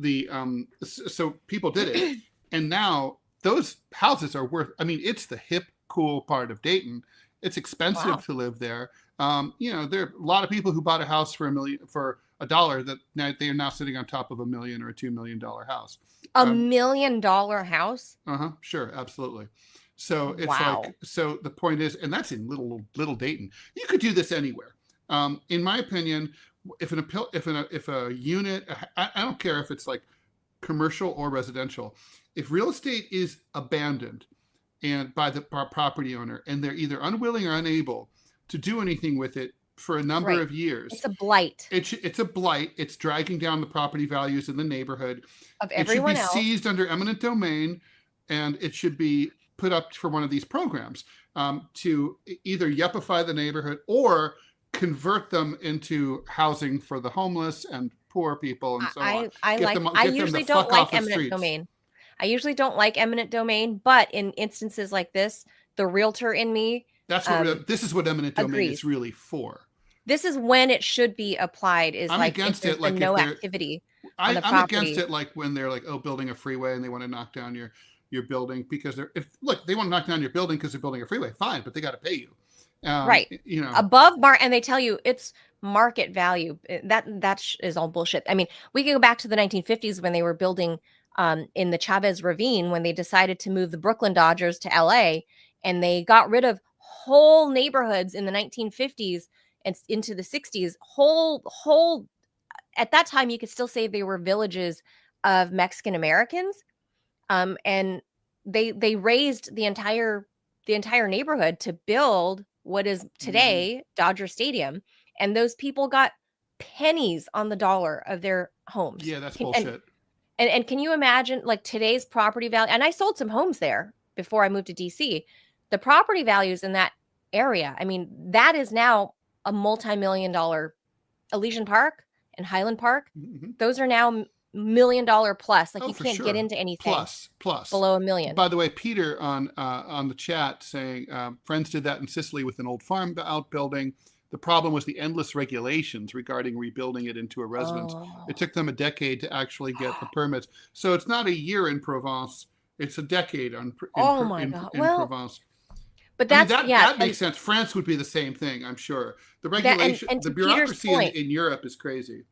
so people did it. And now those houses are worth, I mean, it's the hip, cool part of Dayton. It's expensive Wow. to live there. There are a lot of people who bought a house for $1 that now they are now sitting on top of $1 million or a $2 million house. A $1 Um, million house? sure, absolutely. So it's like, Wow. so the point is, and that's in little Dayton. You could do this anywhere. In my opinion, if a unit, I don't care if it's like commercial or residential, if real estate is abandoned and by the property owner, and they're either unwilling or unable to do anything with it for a number Right. of years, It's a blight it's a blight. It's dragging down the property values in the neighborhood. of It should be everyone else. seized under eminent domain, and it should be put up for one of these programs to either yuppify the neighborhood or convert them into housing for the homeless and poor people and so on. I Get like them I the usually fuck don't like off the eminent streets. domain. I usually don't like eminent domain, but in instances like this, the realtor in me This is what eminent domain agrees. is really for. This is when it should be applied is I'm like if against there's it. been Like if no they're, activity on the I'm against property. it. Like when they're like, oh, building a freeway and they want to knock down your building because they want to knock down your building because they're building a freeway. Fine, but they got to pay you. Right. Above and they tell you it's market value. That is all bullshit. I mean, we can go back to the 1950s when they were building in the Chavez Ravine when they decided to move the Brooklyn Dodgers to LA and they got rid of whole neighborhoods in the 1950s and into the 60s. Whole at that time you could still say they were villages of Mexican Americans, and they raised the entire neighborhood to build what is today Dodger Stadium, and those people got pennies on the dollar of their homes. Yeah, that's bullshit. And can you imagine, like, today's property value? And I sold some homes there before I moved to DC. The property values in that area, I mean, that is now a multi-million-dollar Elysian Park and Highland Park. Those are now $1 million plus. Like, you can't get into anything plus below $1 million. By the way, Peter on the chat saying friends did that in Sicily with an old farm outbuilding. The problem was the endless regulations regarding rebuilding it into a residence. It took them a decade to actually get the permits. So it's not a year in Provence; it's a decade in Provence. But that's, that makes sense. France would be the same thing, I'm sure. The regulation, the bureaucracy in Europe is crazy.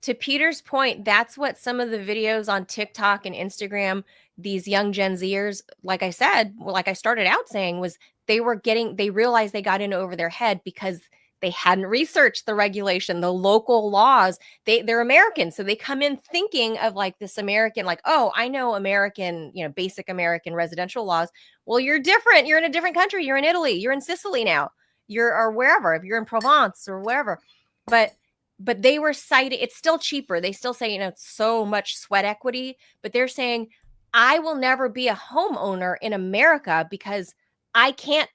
To Peter's point, that's what some of the videos on TikTok and Instagram, these young Gen Zers, like I said, like I started out saying, was they realized they got in over their head because they hadn't researched the regulation, the local laws. They're Americans. So they come in thinking of like this American, like, oh, I know American, basic American residential laws. Well, you're different. You're in a different country. You're in Italy. You're in Sicily now. Or wherever, if you're in Provence or wherever. But they were citing, it's still cheaper. They still say, it's so much sweat equity, but they're saying, I will never be a homeowner in America because I can't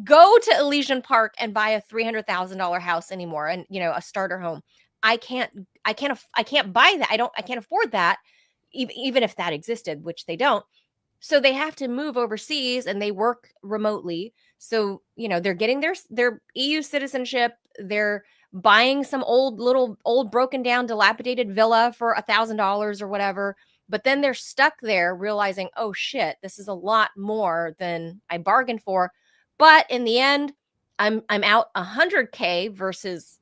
go to Elysian Park and buy a $300,000 house anymore. And, a starter home. I can't buy that. I can't afford that, even if that existed, which they don't. So they have to move overseas and they work remotely. So, they're getting their EU citizenship. They're buying some old broken down dilapidated villa for $1,000 or whatever. But then they're stuck there realizing, oh shit, this is a lot more than I bargained for. But in the end, I'm out $100K versus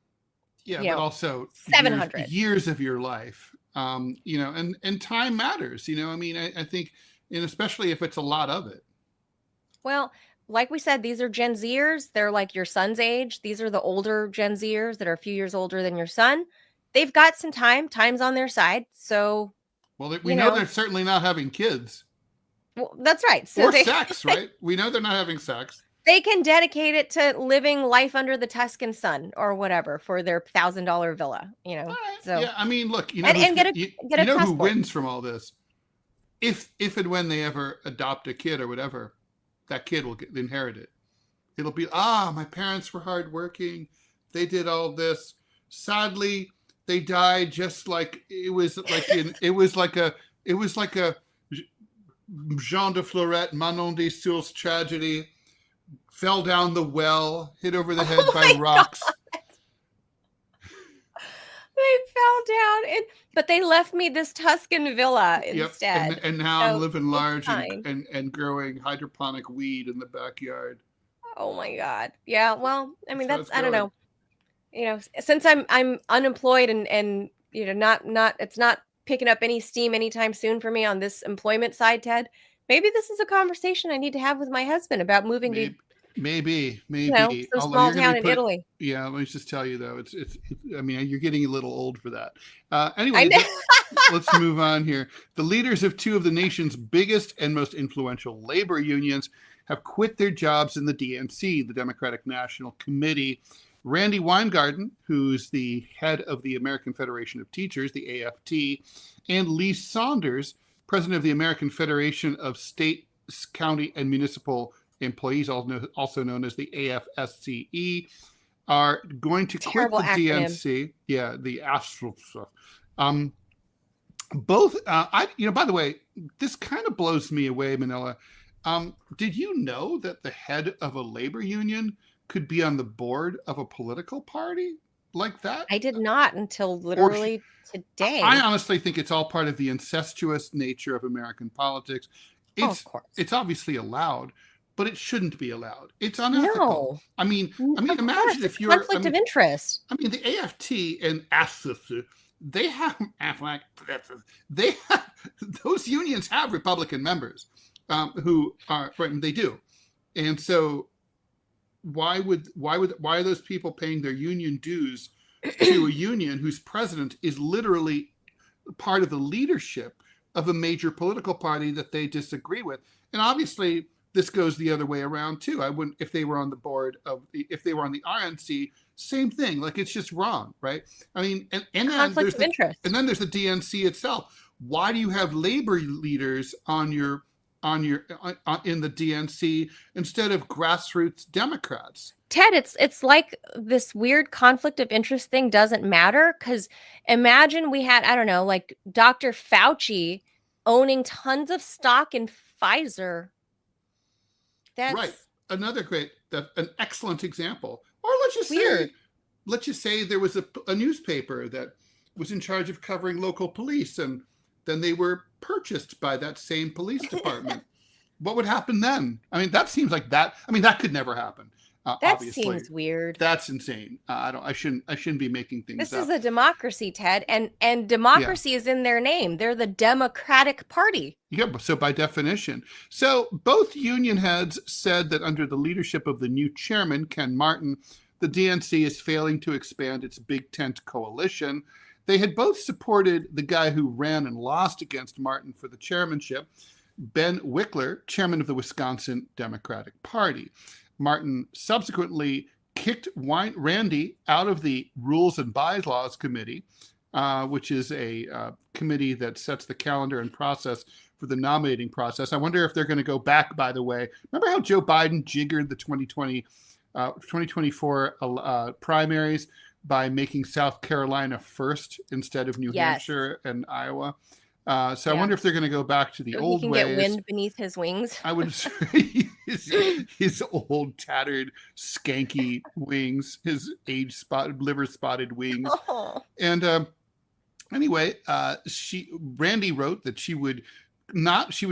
but also 700 years of your life. And time matters. I think, and especially if it's a lot of it. Well, like we said, these are Gen Zers. They're like your son's age. These are the older Gen Zers that are a few years older than your son. They've got some time. Time's on their side. So, well, we know they're certainly not having kids. Well, that's right. So or sex, right? We know they're not having sex. They can dedicate it to living life under the Tuscan sun or whatever for their $1,000 villa, Right. So yeah, I mean, look, and get a who wins from all this? If and when they ever adopt a kid or whatever, that kid will inherit it. It'll be, my parents were hardworking. They did all this. Sadly, they died just like it was like a Jean de Florette, Manon de Sceaux tragedy. Fell down the well, hit over the head by rocks. God. They fell down, but they left me this Tuscan villa instead. And now I'm living large and growing hydroponic weed in the backyard. Oh my God. Yeah. Well, I mean, that's I don't know. Since I'm unemployed and not it's not picking up any steam anytime soon for me on this employment side, Ted. Maybe this is a conversation I need to have with my husband about moving to. Maybe. Some small town in Italy. Yeah, let me just tell you though, it's. I mean, you're getting a little old for that. Anyway, let's move on here. The leaders of two of the nation's biggest and most influential labor unions have quit their jobs in the DNC, the Democratic National Committee. Randy Weingarten, who's the head of the American Federation of Teachers, the AFT, and Lee Saunders, president of the American Federation of State, County, and Municipal Employees, also known as the AFSCE, are going to quit the DNC. Yeah, the AFSCE stuff. Both, by the way, this kind of blows me away, Manila. Did you know that the head of a labor union could be on the board of a political party like that? I did not until literally today. I honestly think it's all part of the incestuous nature of American politics. Of course. It's obviously allowed, but it shouldn't be allowed. It's unethical. No. I mean, imagine if you're conflict of interest. I mean, the AFT and AFSCE, they have those unions have Republican members who are right. They do, and so why are those people paying their union dues to a union whose president is literally part of the leadership of a major political party that they disagree with. And obviously, this goes the other way around too. I wouldn't, if they were on the board of, if they were on the RNC, same thing. Like, it's just wrong, right? I mean, and then Conflict of interest. and then there's the DNC itself. Why do you have labor leaders in the DNC instead of grassroots Democrats? Ted, it's like this weird conflict of interest thing doesn't matter, because imagine we had, I don't know, like Dr. Fauci owning tons of stock in Pfizer. That's right. Another an excellent example. Or let's just say there was a newspaper that was in charge of covering local police, and then they were purchased by that same police department. What would happen then? I mean, that seems like that. I mean, that could never happen. That obviously. seems weird. That's insane. I shouldn't be making things This up. is a democracy, Ted, and democracy is in their name. They're the Democratic Party. Yeah, so by definition. So both union heads said that under the leadership of the new chairman, Ken Martin, the DNC is failing to expand its big tent coalition. They had both supported the guy who ran and lost against Martin for the chairmanship, Ben Wickler, chairman of the Wisconsin Democratic Party. Martin subsequently kicked Randy out of the Rules and Bylaws Committee, which is a committee that sets the calendar and process for the nominating process. I wonder if they're going to go back, by the way. Remember how Joe Biden jiggered the 2024 primaries by making South Carolina first instead of New Hampshire and Iowa? I wonder if they're going to go back to the old ways. He can get wind beneath his wings. I would say his old, tattered, skanky wings, his liver-spotted wings. Oh. And anyway, Randy wrote that she would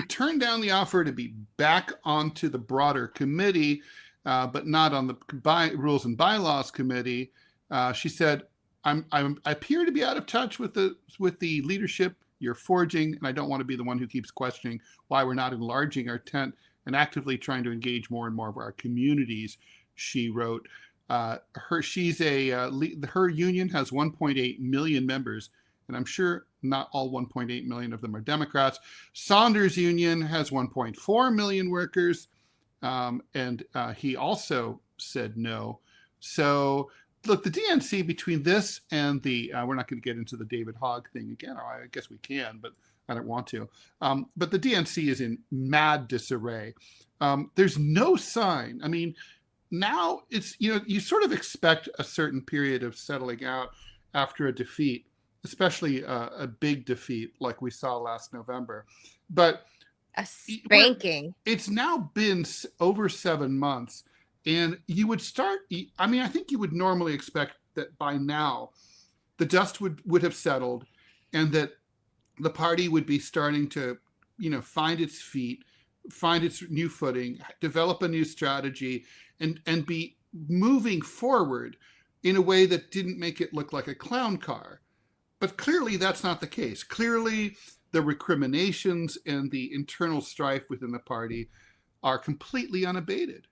turn down the offer to be back onto the broader committee, but not on the Rules and Bylaws Committee. She said, I appear to be out of touch with the leadership you're forging, and I don't want to be the one who keeps questioning why we're not enlarging our tent and actively trying to engage more and more of our communities, she wrote. Her union has 1.8 million members, and I'm sure not all 1.8 million of them are Democrats. Saunders' union has 1.4 million workers, and he also said no. So look, the DNC, between this and we're not going to get into the David Hogg thing again, or I guess we can, but I don't want to. But the DNC is in mad disarray. There's no sign. I mean, now it's, you sort of expect a certain period of settling out after a defeat, especially a big defeat like we saw last November. But a spanking. It's now been over 7 months. And you would I think you would normally expect that by now the dust would have settled, and that the party would be starting to, find its feet, find its new footing, develop a new strategy, and be moving forward in a way that didn't make it look like a clown car. But clearly that's not the case. Clearly the recriminations and the internal strife within the party are completely unabated.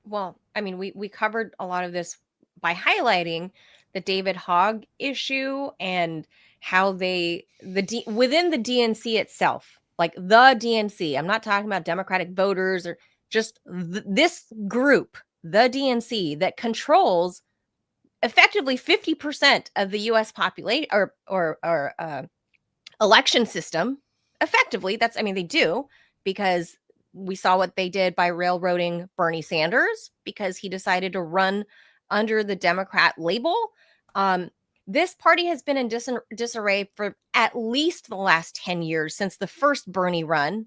Well, I mean, we covered a lot of this by highlighting the David Hogg issue and how within the DNC itself, like the DNC, I'm not talking about Democratic voters or just this group, the DNC, that controls effectively 50% of the U.S. population or election system. Effectively, they do, because we saw what they did by railroading Bernie Sanders because he decided to run under the Democrat label. This party has been in disarray for at least the last 10 years since the first Bernie run.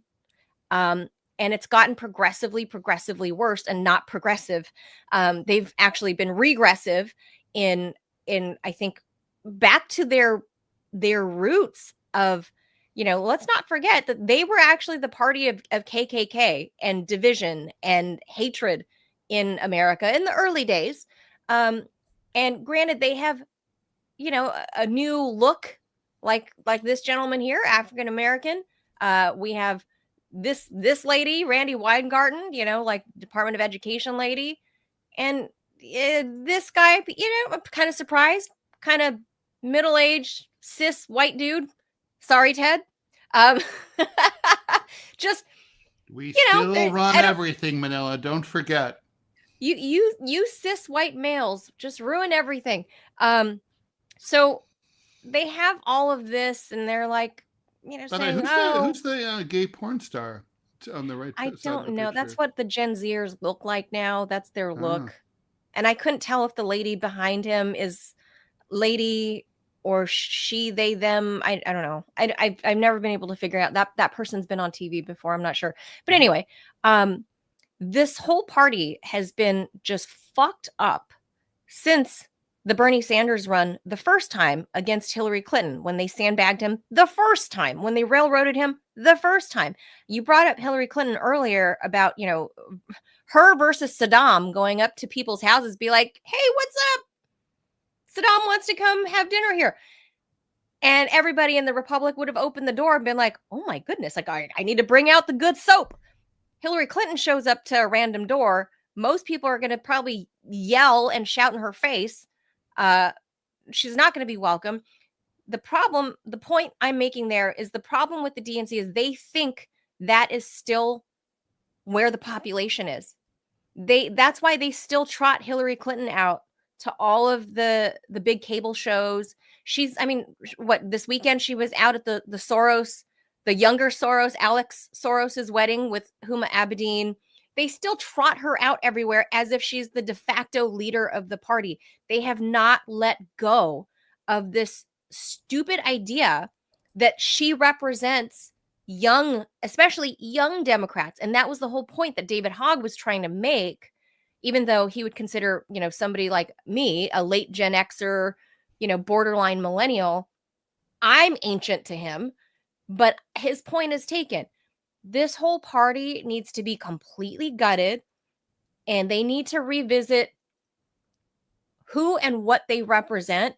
And it's gotten progressively worse and not progressive. They've actually been regressive in I think back to their roots of, let's not forget that they were actually the party of KKK and division and hatred in America in the early days. And granted, they have, a new look like this gentleman here, African-American. We have this lady, Randy Weingarten, like Department of Education lady. And this guy, I'm kind of surprised, kind of middle-aged, cis white dude. Sorry, Ted. Um, just We you know, still run everything, Manila. Don't forget. You cis white males just ruin everything. So they have all of this, and they're like, saying, Who's the gay porn star on the right I side of don't the know. picture? That's what the Gen Zers look like now. That's their Oh. look. And I couldn't tell if the lady behind him is lady or she, they, them. I don't know. I've never been able to figure out that person's been on TV before. I'm not sure. But anyway, this whole party has been just fucked up since the Bernie Sanders run the first time against Hillary Clinton, when they sandbagged him the first time, when they railroaded him the first time. You brought up Hillary Clinton earlier about, her versus Saddam going up to people's houses, be like, hey, what's up? Saddam wants to come have dinner here. And everybody in the Republic would have opened the door and been like, oh my goodness, like I need to bring out the good soap. Hillary Clinton shows up to a random door. Most people are going to probably yell and shout in her face. She's not going to be welcome. The point I'm making there is the problem with the DNC is they think that is still where the population is. That's why they still trot Hillary Clinton out to all of the big cable shows. This weekend she was out at the Soros, the younger Soros, Alex Soros's wedding with Huma Abedin. They still trot her out everywhere as if she's the de facto leader of the party. They have not let go of this stupid idea that she represents especially young Democrats. And that was the whole point that David Hogg was trying to make, even though he would consider, somebody like me, a late Gen Xer, borderline millennial. I'm ancient to him, but his point is taken. This whole party needs to be completely gutted, and they need to revisit who and what they represent.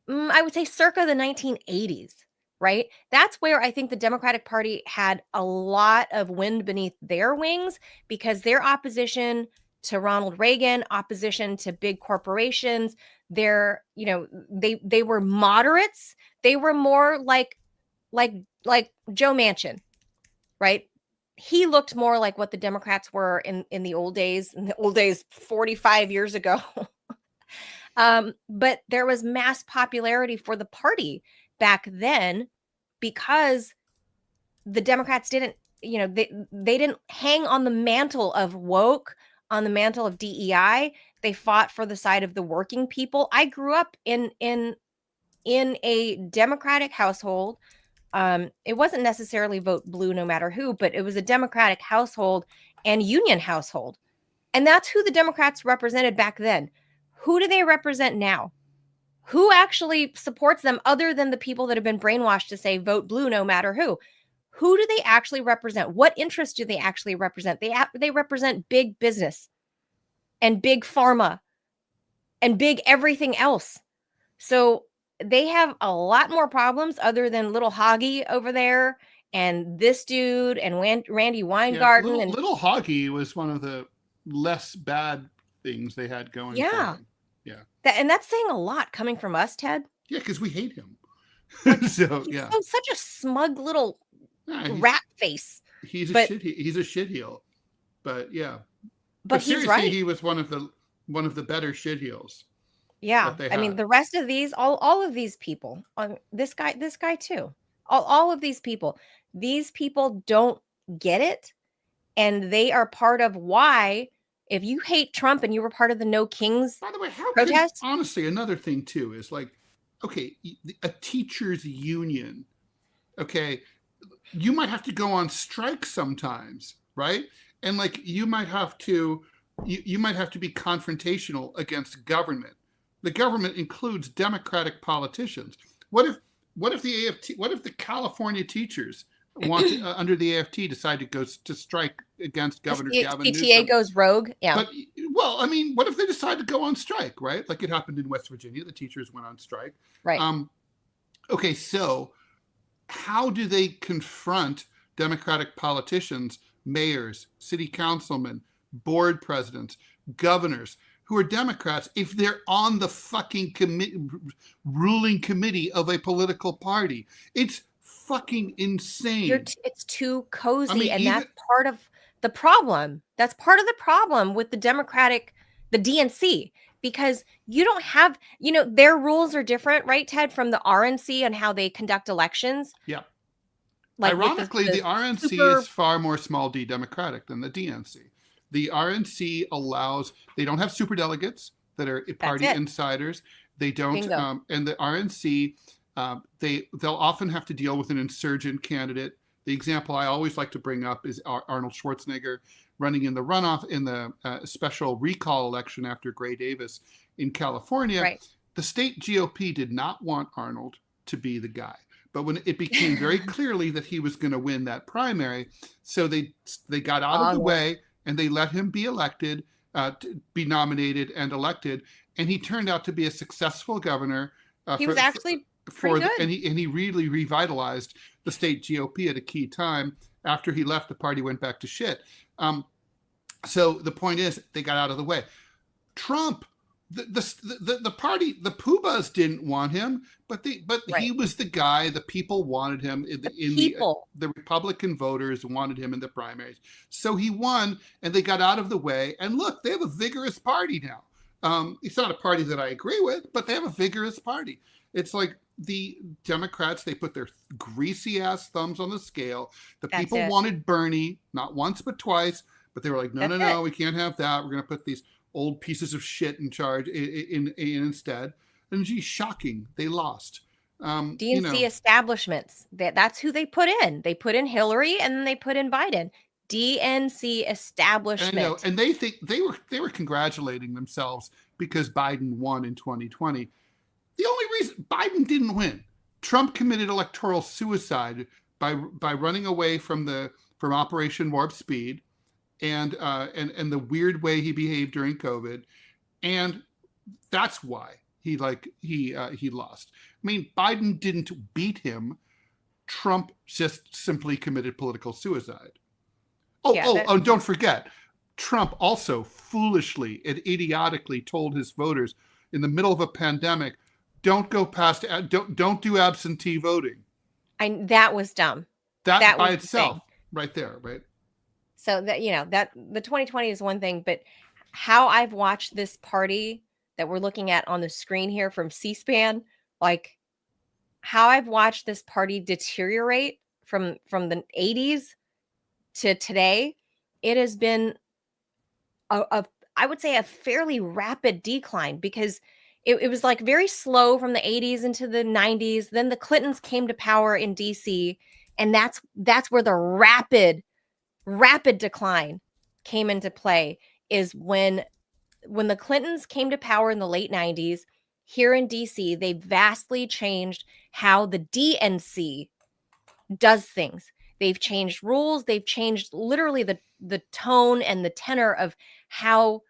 I would say circa the 1980s, right? That's where I think the Democratic Party had a lot of wind beneath their wings, because their opposition to Ronald Reagan, opposition to big corporations, they were moderates. They were more like Joe Manchin, right? He looked more like what the Democrats were in the old days, 45 years ago. But there was mass popularity for the party back then because the Democrats didn't, they didn't hang on the mantle of woke, on the mantle of DEI. They fought for the side of the working people. I grew up in a Democratic household. It wasn't necessarily vote blue no matter who, but it was a Democratic household and union household. And that's who the Democrats represented back then. Who do they represent now? Who actually supports them other than the people that have been brainwashed to say vote blue no matter who? Who do they actually represent? What interests do they actually represent? They represent big business and big pharma and big everything else. So they have a lot more problems other than little Hoggy over there and this dude and Randy Weingarten. Yeah, little Hoggy was one of the less bad things they had going for them. Yeah. And that's saying a lot coming from us, Ted. Yeah, because we hate him. He's such a smug little rat face. He's a shitheel. But yeah. But he's seriously, right. He was one of the better shitheels. Yeah. I mean, the rest of these, all of these people, this guy too, all of these people don't get it. And they are part of why, if you hate Trump and you were part of the No Kings by the way, protests, honestly, another thing too is like, okay, a teachers union, okay, you might have to go on strike sometimes, right? And like you might have to be confrontational against government. The government includes Democratic politicians. What if the California teachers want to, under the AFT decide to go to strike against Governor Gavin Newsom? PTA goes rogue. Yeah. But what if they decide to go on strike, right? Like it happened in West Virginia, the teachers went on strike. Right. Okay, so how do they confront Democratic politicians, mayors, city councilmen, board presidents, governors, who are Democrats if they're on the fucking ruling committee of a political party. It's fucking insane. It's too cozy, I mean, and that's part of the problem. That's part of the problem with the DNC, because you don't have, their rules are different, right, Ted, from the RNC and how they conduct elections. Yeah. Like ironically, the RNC is far more small d Democratic than the DNC. The RNC they don't have superdelegates that are party insiders. They don't, and the RNC, they'll often have to deal with an insurgent candidate. The example I always like to bring up is Arnold Schwarzenegger running in the runoff in the special recall election after Gray Davis in California. Right. The state GOP did not want Arnold to be the guy. But when it became very clearly that he was going to win that primary, so they got out of the way and they let him be elected, be nominated and elected, and he turned out to be a successful governor. He was actually pretty good. And he really revitalized the state GOP at a key time. After he left, the party went back to shit. So the point is, they got out of the way. Trump, the party, the Poobahs didn't want him, but he was the guy. The people wanted him. The Republican voters wanted him in the primaries, so he won, and they got out of the way. And look, they have a vigorous party now. It's not a party that I agree with, but they have a vigorous party. It's like the Democrats, they put their greasy ass thumbs on the scale. The people wanted Bernie, not once but twice, but they were like, no, we can't have that. We're going to put these old pieces of shit in charge in instead. And geez, shocking, they lost. DNC establishments, that's who they put in. They put in Hillary and then they put in Biden. DNC establishment. I know, and they think they were congratulating themselves because Biden won in 2020. The only reason Biden didn't win, Trump committed electoral suicide by running away from Operation Warp Speed, and the weird way he behaved during COVID, and that's why he lost. I mean, Biden didn't beat him. Trump just simply committed political suicide. Oh, don't forget, Trump also foolishly and idiotically told his voters in the middle of a pandemic, don't do absentee voting. That was dumb. That by itself, right there, right? So that the 2020 is one thing, but how I've watched this party that we're looking at on the screen here from C-SPAN, like how I've watched this party deteriorate from the 80s to today, it has been I would say a fairly rapid decline, because it was like very slow from the 80s into the 90s. Then the Clintons came to power in DC, and that's where the rapid decline came into play, is when the Clintons came to power in the late 90s here in DC. They vastly changed how the DNC does things. They've changed rules. They've changed literally the tone and the tenor of how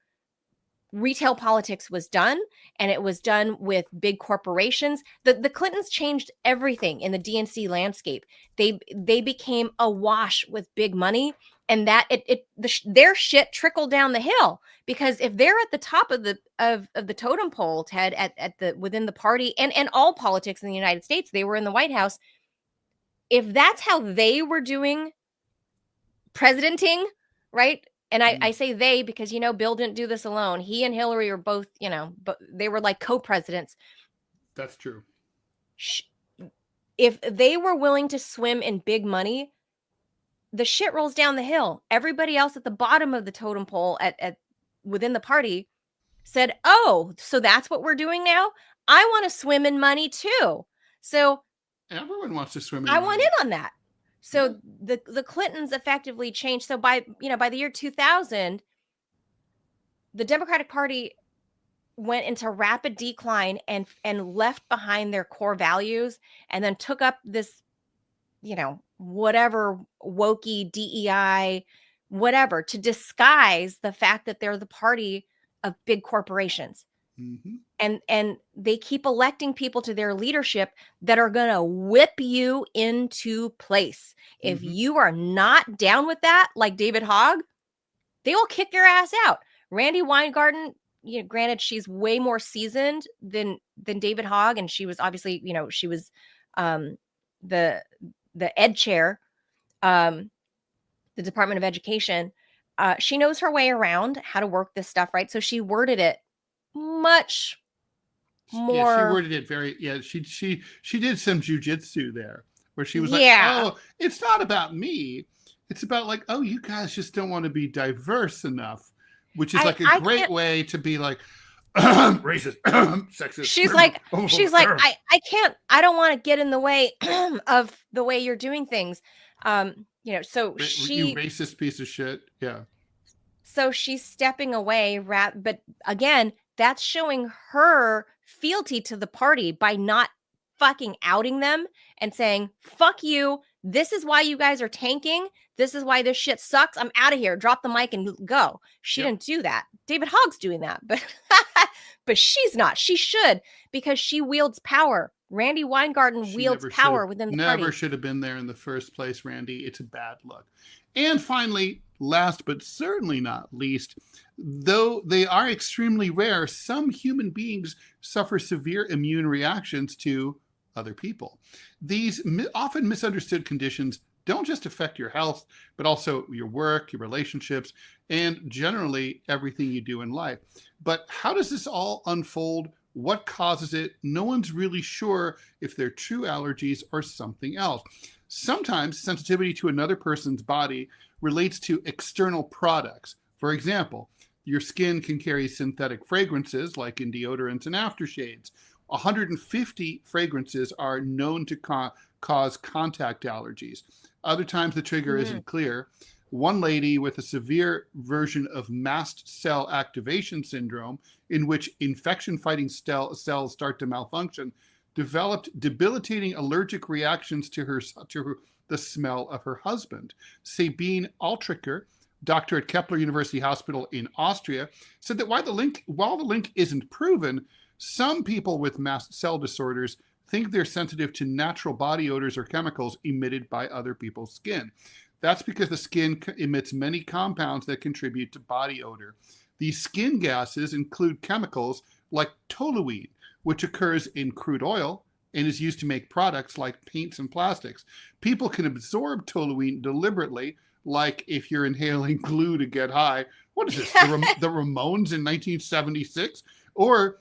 retail politics was done, and it was done with big corporations. The Clintons changed everything in the DNC landscape. They became awash with big money, and that their shit trickled down the hill, because if they're at the top of the totem pole, Ted, within the party and all politics in the United States, they were in the White House. If that's how they were doing presidenting, right? And I say they because, Bill didn't do this alone. He and Hillary are both, but they were like co-presidents. That's true. If they were willing to swim in big money, the shit rolls down the hill. Everybody else at the bottom of the totem pole within the party said, oh, so that's what we're doing now? I want to swim in money too. So everyone wants to swim in money. I want in on that. So the Clintons effectively changed. So by the year 2000, the Democratic Party went into rapid decline and left behind their core values, and then took up this, whatever wokey DEI, whatever, to disguise the fact that they're the party of big corporations. Mm-hmm. And they keep electing people to their leadership that are going to whip you into place. Mm-hmm. If you are not down with that, like David Hogg, they will kick your ass out. Randy Weingarten granted, she's way more seasoned than David Hogg, and she was obviously, she was the ed chair, the Department of Education. She knows her way around how to work this stuff, right? So she worded it much more. Yeah, she worded it very. Yeah, she did some jujitsu there, where she was like, Yeah. "Oh, it's not about me. It's about like, oh, you guys just don't want to be diverse enough," which is like a great way to be like racist, sexist. She's like, I don't want to get in the way of the way you're doing things. So you racist piece of shit. Yeah. So she's stepping away, but again, that's showing her fealty to the party by not fucking outing them and saying, fuck you. This is why you guys are tanking. This is why this shit sucks. I'm out of here. Drop the mic and go. She didn't do that. David Hogg's doing that, but she's not. She should, because she wields power. Randy Weingarten wields power within the party. Never should have been there in the first place, Randy. It's a bad look. And finally, last but certainly not least, though they are extremely rare, some human beings suffer severe immune reactions to other people. These often misunderstood conditions don't just affect your health, but also your work, your relationships, and generally everything you do in life. But how does this all unfold? What causes it? No one's really sure if they're true allergies or something else. Sometimes sensitivity to another person's body relates to external products. For example, your skin can carry synthetic fragrances like in deodorants and aftershades. 150 fragrances are known to cause contact allergies. Other times the trigger isn't clear. One lady with a severe version of mast cell activation syndrome, in which infection-fighting cells start to malfunction, developed debilitating allergic reactions to the smell of her husband. Sabine Altricker, doctor at Kepler University Hospital in Austria, said that while the link isn't proven, some people with mast cell disorders think they're sensitive to natural body odors or chemicals emitted by other people's skin. That's because the skin emits many compounds that contribute to body odor. These skin gases include chemicals like toluene, which occurs in crude oil and is used to make products like paints and plastics. People can absorb toluene deliberately, like if you're inhaling glue to get high. What is this, the Ramones in 1976? Or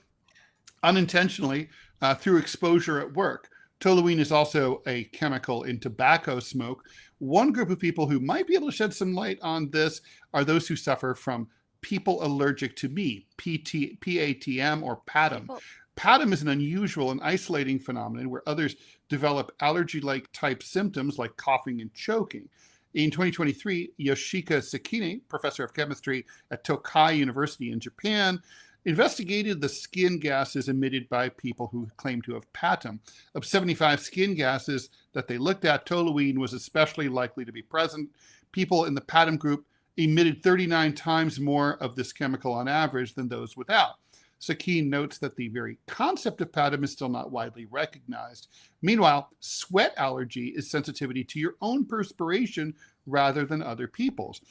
unintentionally through exposure at work. Toluene is also a chemical in tobacco smoke. One group of people who might be able to shed some light on this are those who suffer from people allergic to me, PATM or PATM. PATM is an unusual and isolating phenomenon where others develop allergy-like type symptoms like coughing and choking. In 2023, Yoshika Sekine, professor of chemistry at Tokai University in Japan, investigated the skin gases emitted by people who claim to have PATM. Of 75 skin gases that they looked at, toluene was especially likely to be present. People in the PATM group emitted 39 times more of this chemical on average than those without. Sakine notes that the very concept of PATM is still not widely recognized. Meanwhile, sweat allergy is sensitivity to your own perspiration rather than other people's.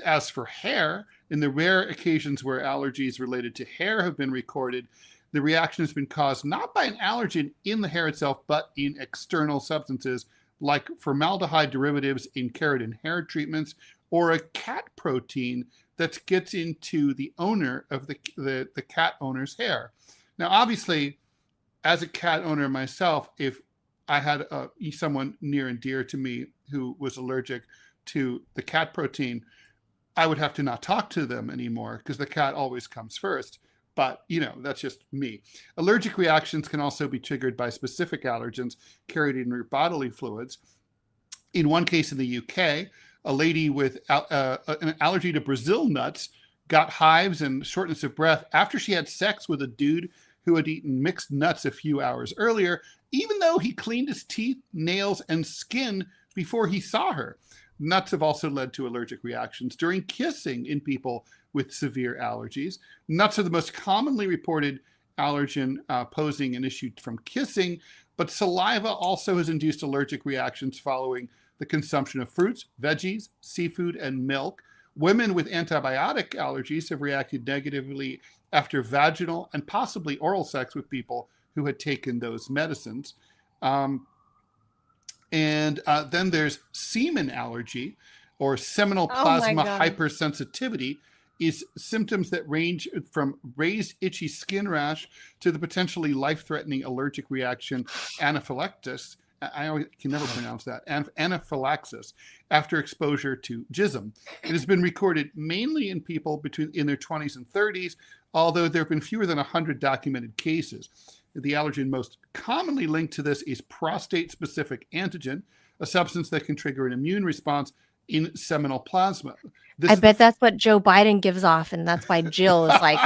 As for hair, in the rare occasions where allergies related to hair have been recorded, the reaction has been caused not by an allergen in the hair itself, but in external substances like formaldehyde derivatives in keratin hair treatments, or a cat protein that gets into the owner of the cat owner's hair. Now, obviously, as a cat owner myself, if I had someone near and dear to me who was allergic to the cat protein, I would have to not talk to them anymore because the cat always comes first. But, that's just me. Allergic reactions can also be triggered by specific allergens carried in your bodily fluids. In one case in the UK, a lady with an allergy to Brazil nuts got hives and shortness of breath after she had sex with a dude who had eaten mixed nuts a few hours earlier, even though he cleaned his teeth, nails, and skin before he saw her. Nuts have also led to allergic reactions during kissing in people with severe allergies. Nuts are the most commonly reported allergen posing an issue from kissing, but saliva also has induced allergic reactions following the consumption of fruits, veggies, seafood, and milk. Women with antibiotic allergies have reacted negatively after vaginal and possibly oral sex with people who had taken those medicines. And then there's semen allergy or seminal Oh my plasma God. hypersensitivity, is symptoms that range from raised itchy skin rash to the potentially life-threatening allergic reaction anaphylaxis. I can never pronounce that. Anaphylaxis after exposure to jism. It has been recorded mainly in people in their 20s and 30s, although there have been fewer than 100 documented cases. The allergen most commonly linked to this is prostate-specific antigen, a substance that can trigger an immune response in seminal plasma. I bet that's what Joe Biden gives off, and that's why Jill is like,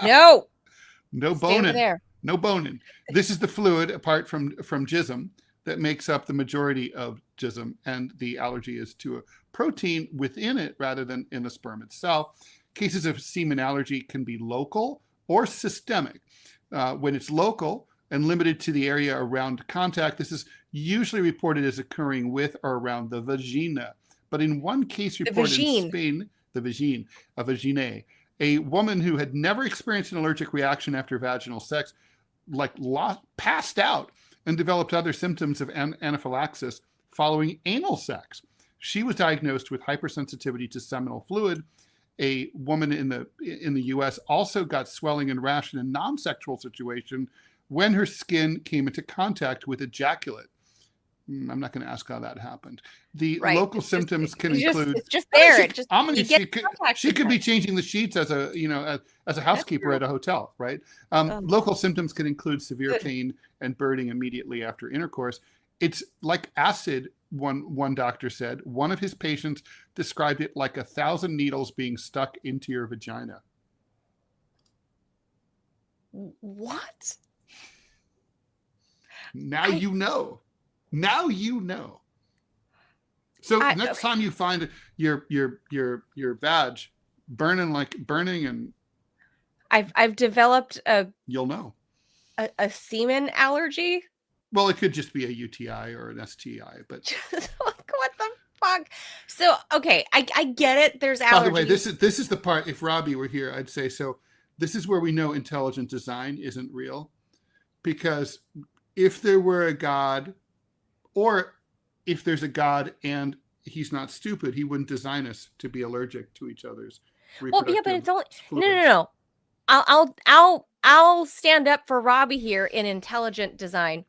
no boning. There. No boning. This is the fluid, apart from jism, that makes up the majority of jism, and the allergy is to a protein within it rather than in the sperm itself. Cases of semen allergy can be local or systemic. When it's local and limited to the area around contact, this is usually reported as occurring with or around the vagina. But in one case reported in Spain, the vagina, a woman who had never experienced an allergic reaction after vaginal sex, passed out and developed other symptoms of anaphylaxis following anal sex. She was diagnosed with hypersensitivity to seminal fluid. A woman in the U.S. also got swelling and rash in a non-sexual situation when her skin came into contact with ejaculate. I'm not going to ask how that happened. The local symptoms can include. It's just there. She could be changing the sheets as a housekeeper at a hotel, right? Local symptoms can include severe pain and burning immediately after intercourse. It's like acid. One doctor said. One of his patients described it like 1,000 needles being stuck into your vagina. What? Now you know. Now you know. So next time you find your vag burning and I've developed you'll know a semen allergy. Well, it could just be a UTI or an STI, but what the fuck? So okay, I get it. There's allergies. By the way, this is the part. If Robbie were here, I'd say so. This is where we know intelligent design isn't real, because if there were a God, or if there's a God and he's not stupid, he wouldn't design us to be allergic to each other's. Well, yeah, but it's only no. I'll stand up for Robbie here in intelligent design.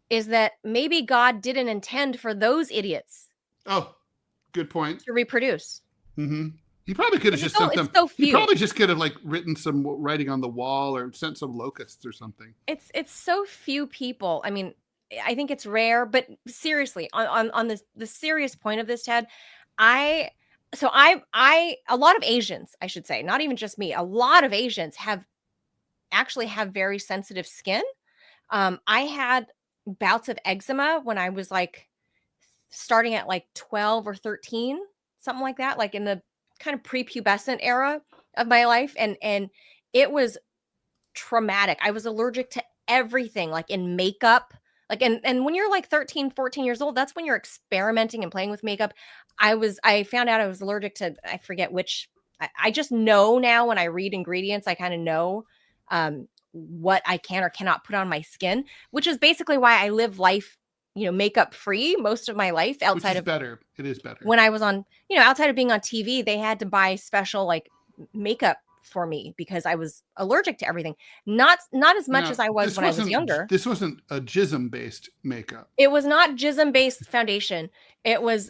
Is that maybe God didn't intend for those idiots? Oh, good point. To reproduce. Mm-hmm. He probably could have just sent them. So he probably just could have written some writing on the wall or sent some locusts or something. It's so few people. I mean, I think it's rare, but seriously, on the serious point of this, Ted, a lot of Asians, I should say, not even just me, a lot of Asians have very sensitive skin. I had bouts of eczema when I was starting at 12 or 13, something like that, in the kind of prepubescent era of my life. And it was traumatic. I was allergic to everything, in makeup. And when you're 13, 14 years old, that's when you're experimenting and playing with makeup. I found out I was allergic to, I forget which, I just know now when I read ingredients, I kind of know what I can or cannot put on my skin, which is basically why I live life, makeup free most of my life outside of better. It is better. When I was on, outside of being on TV, they had to buy special makeup for me because I was allergic to everything. Not as much as I was when I was younger. This wasn't a jism based makeup. It was not jism based foundation. It was,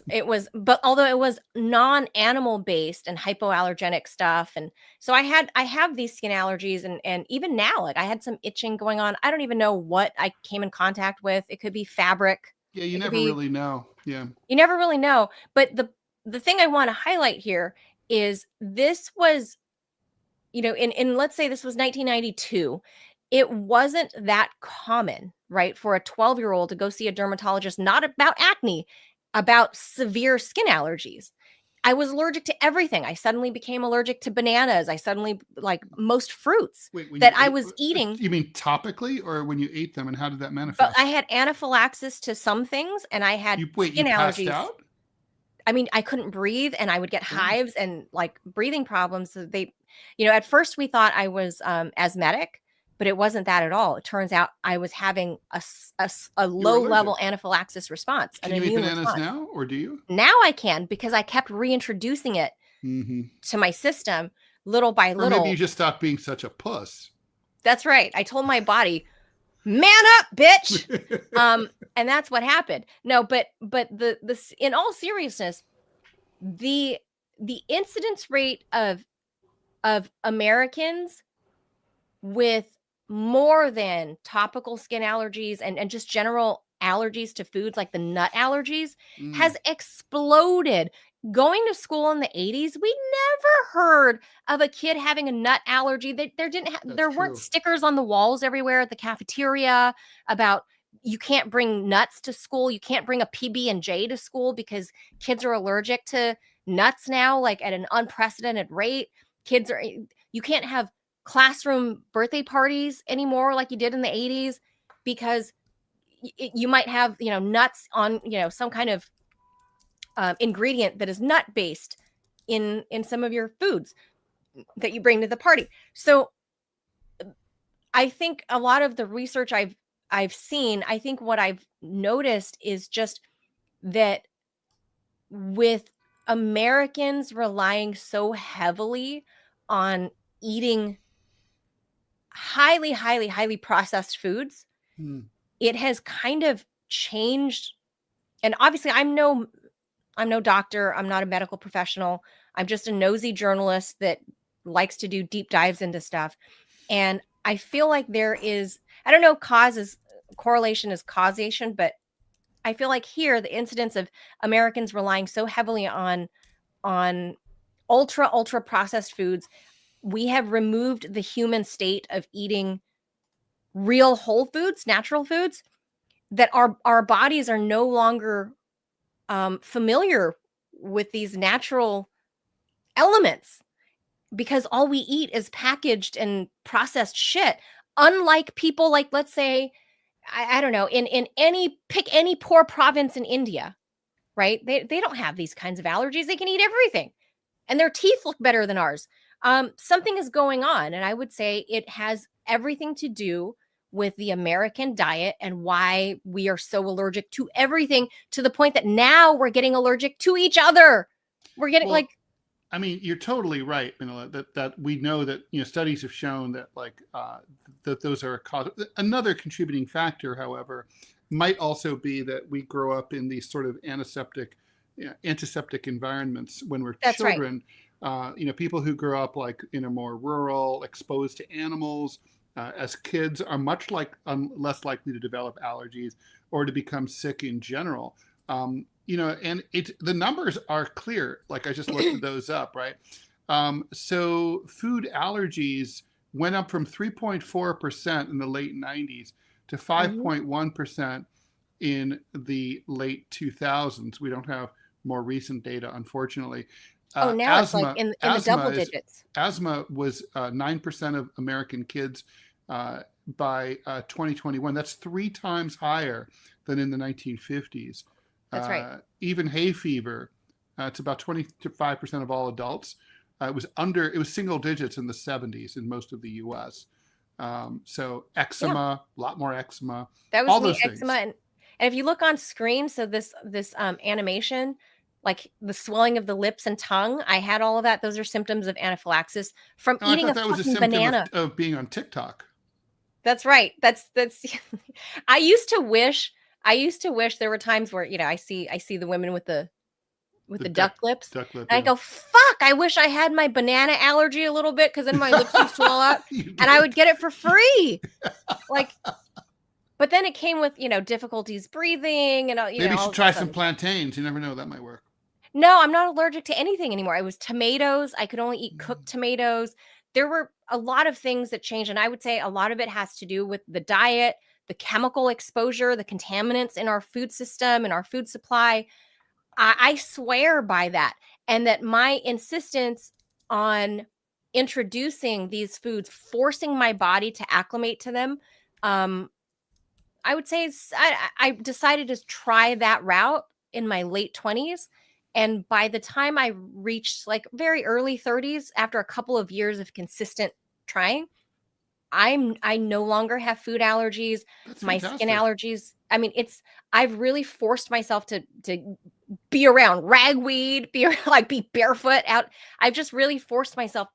but although it was non-animal based and hypoallergenic stuff. And so I have these skin allergies and even now, I had some itching going on. I don't even know what I came in contact with. It could be fabric. Yeah. You never really know. Yeah. You never really know. But the thing I want to highlight here is this was, in let's say this was 1992, it wasn't that common, right, for a 12-year-old to go see a dermatologist, not about acne, about severe skin allergies. I was allergic to everything. I suddenly became allergic to bananas. I suddenly most fruits that I was eating. You mean topically or when you ate them, and how did that manifest? But I had anaphylaxis to some things and I had skin allergies. Passed out? I mean, I couldn't breathe and I would get hives and like breathing problems. So they, at first we thought I was asthmatic, but it wasn't that at all. It turns out I was having a low level anaphylaxis response, Can an you make immune bananas response. now, or do you? Now I can, because I kept reintroducing it to my system little by little. Or maybe you just stopped being such a puss. That's right. I told my body, man up, bitch. And that's what happened. No, but the in all seriousness, the incidence rate of Americans with more than topical skin allergies and just general allergies to foods, like the nut allergies, has exploded. Going to school in the 80s, we never heard of a kid having a nut allergy. There weren't stickers on the walls everywhere at the cafeteria about you can't bring nuts to school. You can't bring a PB&J to school because kids are allergic to nuts now, like at an unprecedented rate. You can't have classroom birthday parties anymore like you did in the 80s because you might have, nuts on, some kind of ingredient that is nut based in some of your foods that you bring to the party. So I think a lot of the research I've seen, I think what I've noticed is just that with Americans relying so heavily on eating highly, highly, highly processed foods, it has kind of changed. And obviously I'm no doctor. I'm not a medical professional. I'm just a nosy journalist that likes to do deep dives into stuff. And I feel like there is, I don't know, correlation is causation, but I feel like here the incidence of Americans relying so heavily on ultra processed foods, we have removed the human state of eating real whole foods, natural foods, that our bodies are no longer familiar with these natural elements, because all we eat is packaged and processed shit. Unlike people like, let's say, I don't know, in any poor province in India, right? They don't have these kinds of allergies. They can eat everything and their teeth look better than ours. Something is going on. And I would say it has everything to do with the American diet and why we are so allergic to everything, to the point that now we're getting allergic to each other. We're getting I mean, you're totally right, Manila, that we know that, studies have shown that that those are a cause. Another contributing factor, however, might also be that we grow up in these sort of antiseptic environments when we're children. Right. People who grow up like in a more rural, exposed to animals, as kids are much less likely to develop allergies or to become sick in general. And the numbers are clear. Like I just looked those up, right? So food allergies went up from 3.4% in the late 90s to 5.1% in the late 2000s. We don't have more recent data, unfortunately. Now it's like in the double digits. Asthma was 9% of American kids by 2021. That's 3 times higher than in the 1950s. That's right. Even hay fever, it's about 25% of all adults. It was single digits in the 70s in most of the U.S. So eczema, a lot more eczema. That was all me, those eczema, things. and if you look on screen, so this animation, like the swelling of the lips and tongue, I had all of that. Those are symptoms of anaphylaxis from eating a fucking banana. Of being on TikTok. That's right. That's. I used to wish there were times where I see the women with the duck lips. And I go, fuck, I wish I had my banana allergy a little bit, because then my lips would swell up and I would get it for free. But then it came with, difficulties breathing and maybe you should try some plantains. You never know, that might work. No, I'm not allergic to anything anymore. It was tomatoes. I could only eat cooked tomatoes. There were a lot of things that changed. And I would say a lot of it has to do with the diet, the chemical exposure, the contaminants in our food system and our food supply. I swear by that. And that my insistence on introducing these foods, forcing my body to acclimate to them, I would say I decided to try that route in my late 20s. And by the time I reached like very early 30s, after a couple of years of consistent trying, I no longer have food allergies, That's my skin fantastic. allergies. I mean, I've really forced myself to be around ragweed, be barefoot out. I've just really forced myself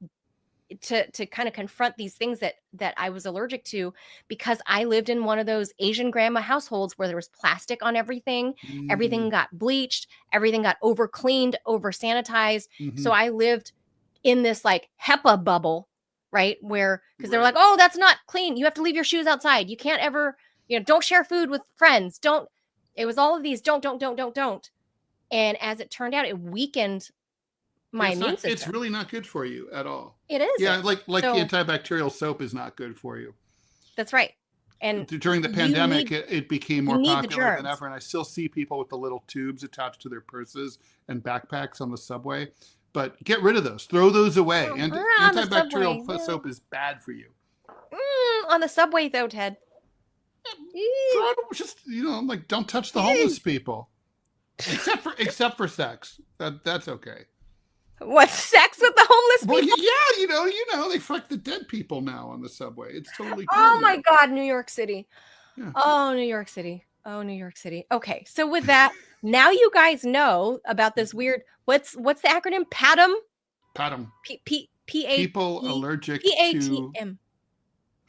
to kind of confront these things that I was allergic to, because I lived in one of those Asian grandma households where there was plastic on everything. Everything Mm, got bleached, everything got over cleaned, over sanitized. So hmm I lived in this like HEPA bubble, right? Where, because they're like, Right. oh, that's not clean. You have to leave your shoes outside. You can't ever, don't share food with friends. Don't. It was all of these don't. And as it turned out, it weakened Yeah, my immune it's system. really not good for you at all. It Yeah, isn't. like So antibacterial soap is not good for you. that's right. And During the you pandemic, need it became you more need the popular than germs. ever, and I still see people with the little tubes attached to their purses and backpacks on the subway. But get rid of those. Throw those away. And On the subway. antibacterial soap is bad for you. On the subway though, Ted. Throw Eee, it, just like don't touch the homeless eee. people, except for sex. That's okay. What, sex with the homeless Well, people? yeah, they fuck the dead people now on the subway. It's totally cool Oh my now. God, New York City. Yeah. Oh, New York City. Oh, New York City. Okay, so with that, now you guys know about this weird. What's the acronym? PATM. Pat them. P A People T allergic P A T to M.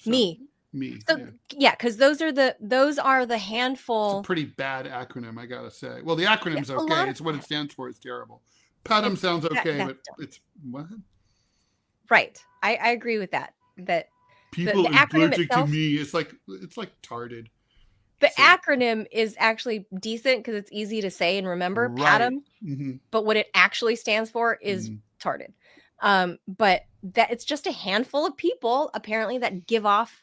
Me. something. Me. So Yeah. yeah, because those are the It's a handful. pretty bad acronym, I gotta say. Well, the Yeah, acronym's a lot okay. of It's what it stands for is terrible. Patum it's sounds okay, that's but dumb. it's what? Right. I agree with that. That the People acronym allergic to itself, me. It's like tarded. the So acronym is actually decent because it's easy to say and remember, right. PATM, Mm-hmm. but what it actually stands for is Mm-hmm. tarded. But that it's just a handful of people apparently that give off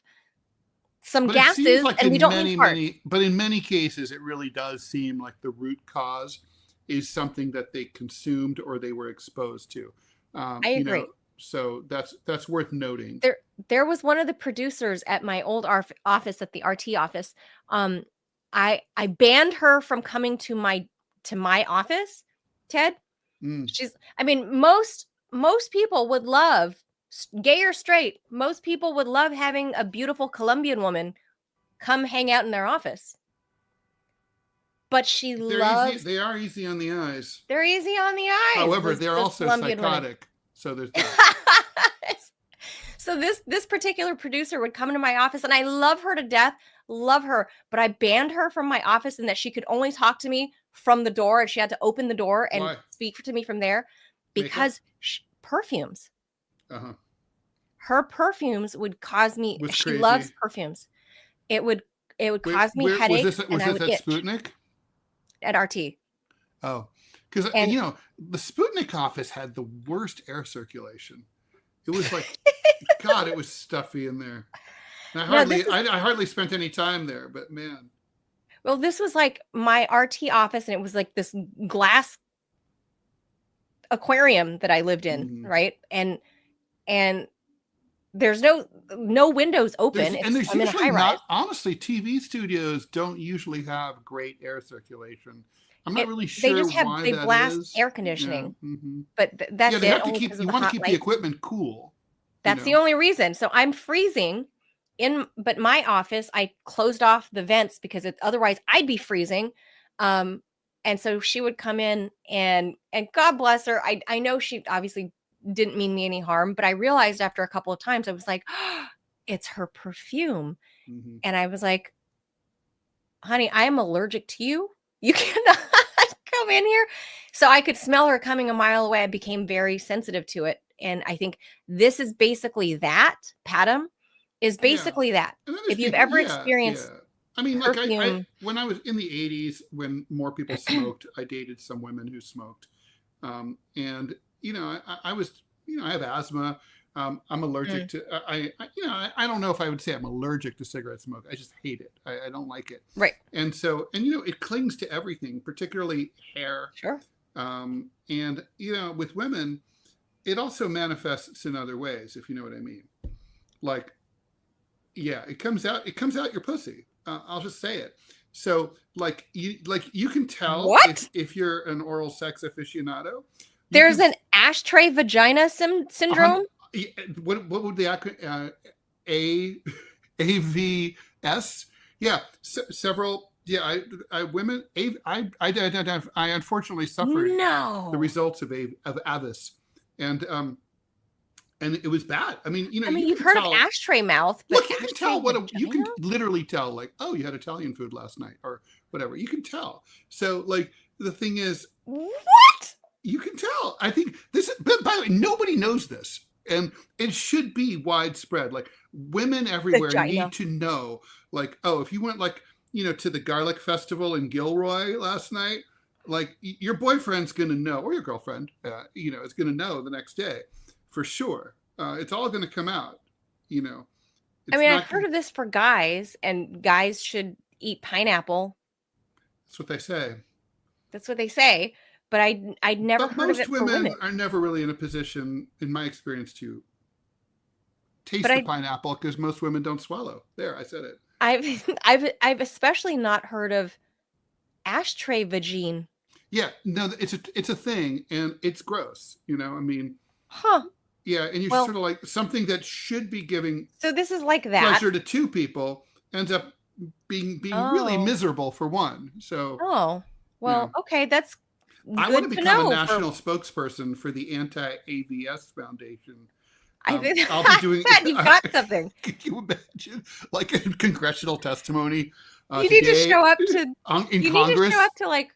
some But it seems gases, like and we in don't mean many, fart. but in many cases, it really does seem like the root cause is something that they consumed or they were exposed to. I agree. So that's worth noting. There was one of the producers at my old office, at the RT office. Um, I banned her from coming to my office, Ted. Mm. I mean, most people would love, gay or straight, most people would love having a beautiful Colombian woman come hang out in their office. But she They're easy. loves, They are easy on the eyes. they're easy on the eyes, However, they're those also Colombian women. psychotic. So there's that. So this particular producer would come into my office, and I love her to death, love her, but I banned her from my office, and that she could only talk to me from the door, and she had to open the door and Why? speak to me from there, Makeup? because perfumes. Uh-huh. Her perfumes would cause me, Was she crazy. loves perfumes. It would Wait, cause me where was headaches, this? and Was I this would at itch Sputnik? at RT. Oh, because And the Sputnik office had the worst air circulation. It was like, God, it was stuffy in there. And no, this is I hardly spent any time there, but man, well, this was like my RT office, and it was like this glass aquarium that I lived in, mhm. right? And there's no windows open. There's I'm in a usually high rise. not. Honestly, TV studios don't usually have great air circulation. I'm not really They sure just have why they that blast is. air Yeah. conditioning, Mm-hmm. but Yeah, that's they it. have to Only keep. because of You the want to hot keep the light. equipment cool. That's the only reason. So I'm freezing but my office, I closed off the vents because otherwise I'd be freezing. And so she would come in, and God bless her. I know she obviously didn't mean me any harm, but I realized after a couple of times, I was like, oh, it's her perfume. Mm-hmm. And I was like, honey, I am allergic to you. You cannot come in here. So I could smell her coming a mile away. I became very sensitive to it. And I think this is basically that. Patum is Yeah. basically that. And then If there's you've people, ever yeah, yeah. experienced I mean, like perfume, when I was in the '80s, when more people smoked, I dated some women who smoked, and I was, I have asthma. I'm allergic mm, to. I don't know if I would say I'm allergic to cigarette smoke. I just hate it. I don't like it. right. And so, it clings to everything, particularly hair. Sure. And with women, it also manifests in other ways, if you know what I mean. Like, yeah, it comes out your pussy. I'll just say it. So like you can tell What? if you're an oral sex aficionado. There's an ashtray vagina syndrome. What would the acronym AVS? Yeah, several. Yeah, women. I unfortunately suffered the results of AVIS, and it was bad. I mean, you know, you've heard of ashtray mouth, but look, you can tell you can literally tell, like, oh, you had Italian food last night or whatever. You can tell. So, like, the thing is, what? You can tell. I think this is, but by the way, nobody knows this. And it should be widespread. Like, women everywhere need to know, like, oh, if you went, like, you know, to the garlic festival in Gilroy last night, like, your boyfriend's going to know, or your girlfriend, you know, is going to know the next day for sure. It's all going to come out, you know. I mean, I've heard of this for guys, and guys should eat pineapple. That's what they say. That's what they say. But I'd never heard of it for women. Most women are never really in a position, in my experience, to taste the pineapple because most women don't swallow. There, I said it. I've especially not heard of ashtray vagine. Yeah, no, it's a thing, and it's gross. You know, I mean, yeah, and you're sort of like something that should be giving. So this is like that pleasure to two people ends up being really miserable for one. So okay, that's. I want to become a national spokesperson for the Anti-AVS Foundation. I'll be doing. You got something. Could you imagine, like, a congressional testimony? You need to show up to in Congress. Need to show up to, like.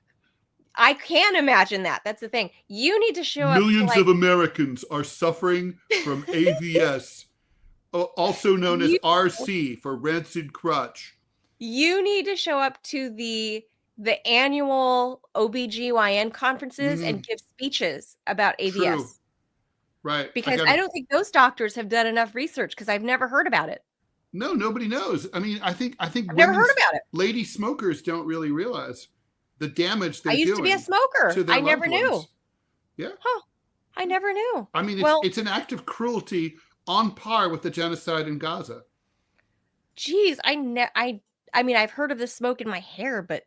I can't imagine that. That's the thing. You need to show up. Millions of Americans are suffering from AVS, also known as RC for rancid crotch. You need to show up to the annual OBGYN conferences and give speeches about AVS. True. Right. Because I don't think those doctors have done enough research because I've never heard about it. No, nobody knows. I mean, I think I've never heard about it. Lady smokers don't really realize the damage they're doing. I used to be a smoker. I never knew. Yeah. Huh. I never knew. I mean, it's an act of cruelty on par with the genocide in Gaza. Geez, I mean, I've heard of the smoke in my hair, but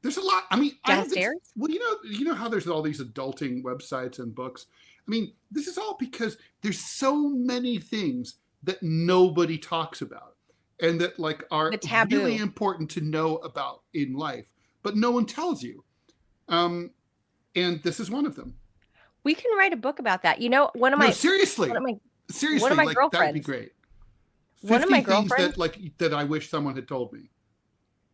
there's a lot. I mean, downstairs. You know how there's all these adulting websites and books. I mean, this is all because there's so many things that nobody talks about, and that, like, are really important to know about in life, but no one tells you. And this is one of them. We can write a book about that. You know, seriously, one of my like, girlfriends. That'd be great. One of my girlfriends that I wish someone had told me.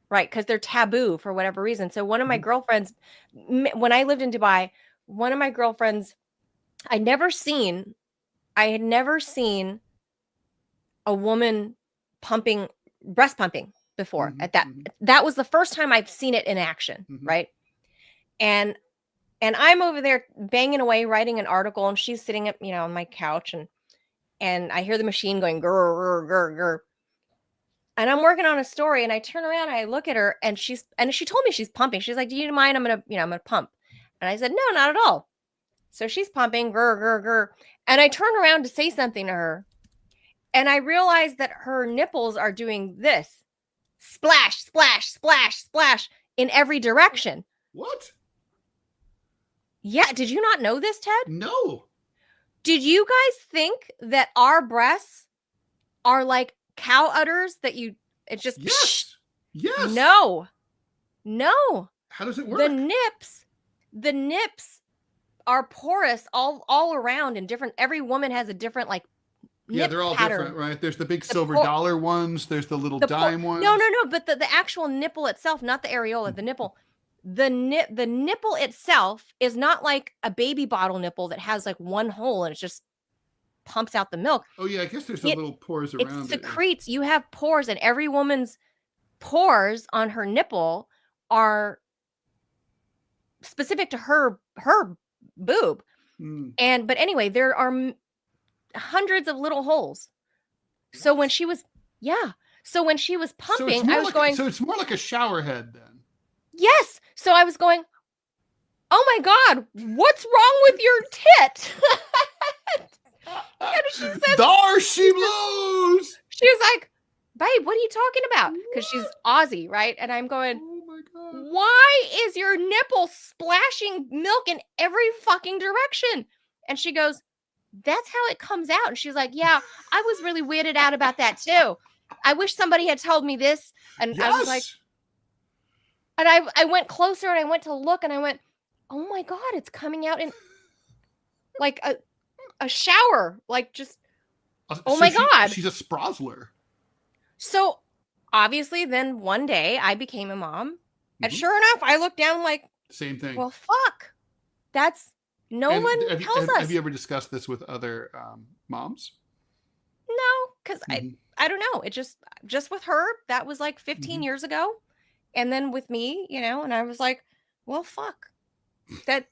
Right, because they're taboo for whatever reason. So one of my girlfriends, when I lived in Dubai, one of my girlfriends, I had never seen a woman breast pumping before. That was the first time I've seen it in action, right? And I'm over there banging away, writing an article, and she's sitting up, on my couch, and I hear the machine going grr, grr, grr, grr. And I'm working on a story, and I turn around and I look at her, and she told me she's pumping. She's like, "Do you mind? I'm gonna pump." And I said, "No, not at all." So she's pumping, grr, grr, grr. And I turn around to say something to her, and I realize that her nipples are doing this. Splash, splash, splash, splash in every direction. What? Yeah. Did you not know this, Ted? No. Did you guys think that our breasts are like cow udders that it's just... Yes. No. How does it work? The nips are porous all around and different. Every woman has a different, like, nip they're all pattern. Different, right? There's the big silver dollar ones. There's the little dime ones. No. But the actual nipple itself, not the areola, the nipple. The nipple itself is not like a baby bottle nipple that has, like, one hole and it just pumps out the milk. Oh yeah, I guess there's little pores around it. Secretes. You have pores, and every woman's pores on her nipple are specific to her boob. But anyway, there are hundreds of little holes. So when she was pumping, I was going. So it's more like a shower head then. Yes. So I was going, "Oh my God, what's wrong with your tit?" There she blows. She was like, babe, what are you talking about? Because she's Aussie, right? And I'm going, Oh my God. why is your nipple splashing milk in every fucking direction? And she goes, that's how it comes out. And she's like, yeah, I was really weirded out about that too. I wish somebody had told me this. And Yes. I was like, and I went closer and I went to look and I went, oh my God, it's coming out in like a shower. Like just, oh So my God. She's a sprozzler. So obviously then one day I became a mom. And Mhm. sure enough, I looked down like, Same thing. well, fuck. That's no And one tells us. Have you ever discussed this with other moms? No, because Mhm. I don't know. It just with her, that was like 15 Mhm. years ago. And then with me, and I was like, well, fuck. That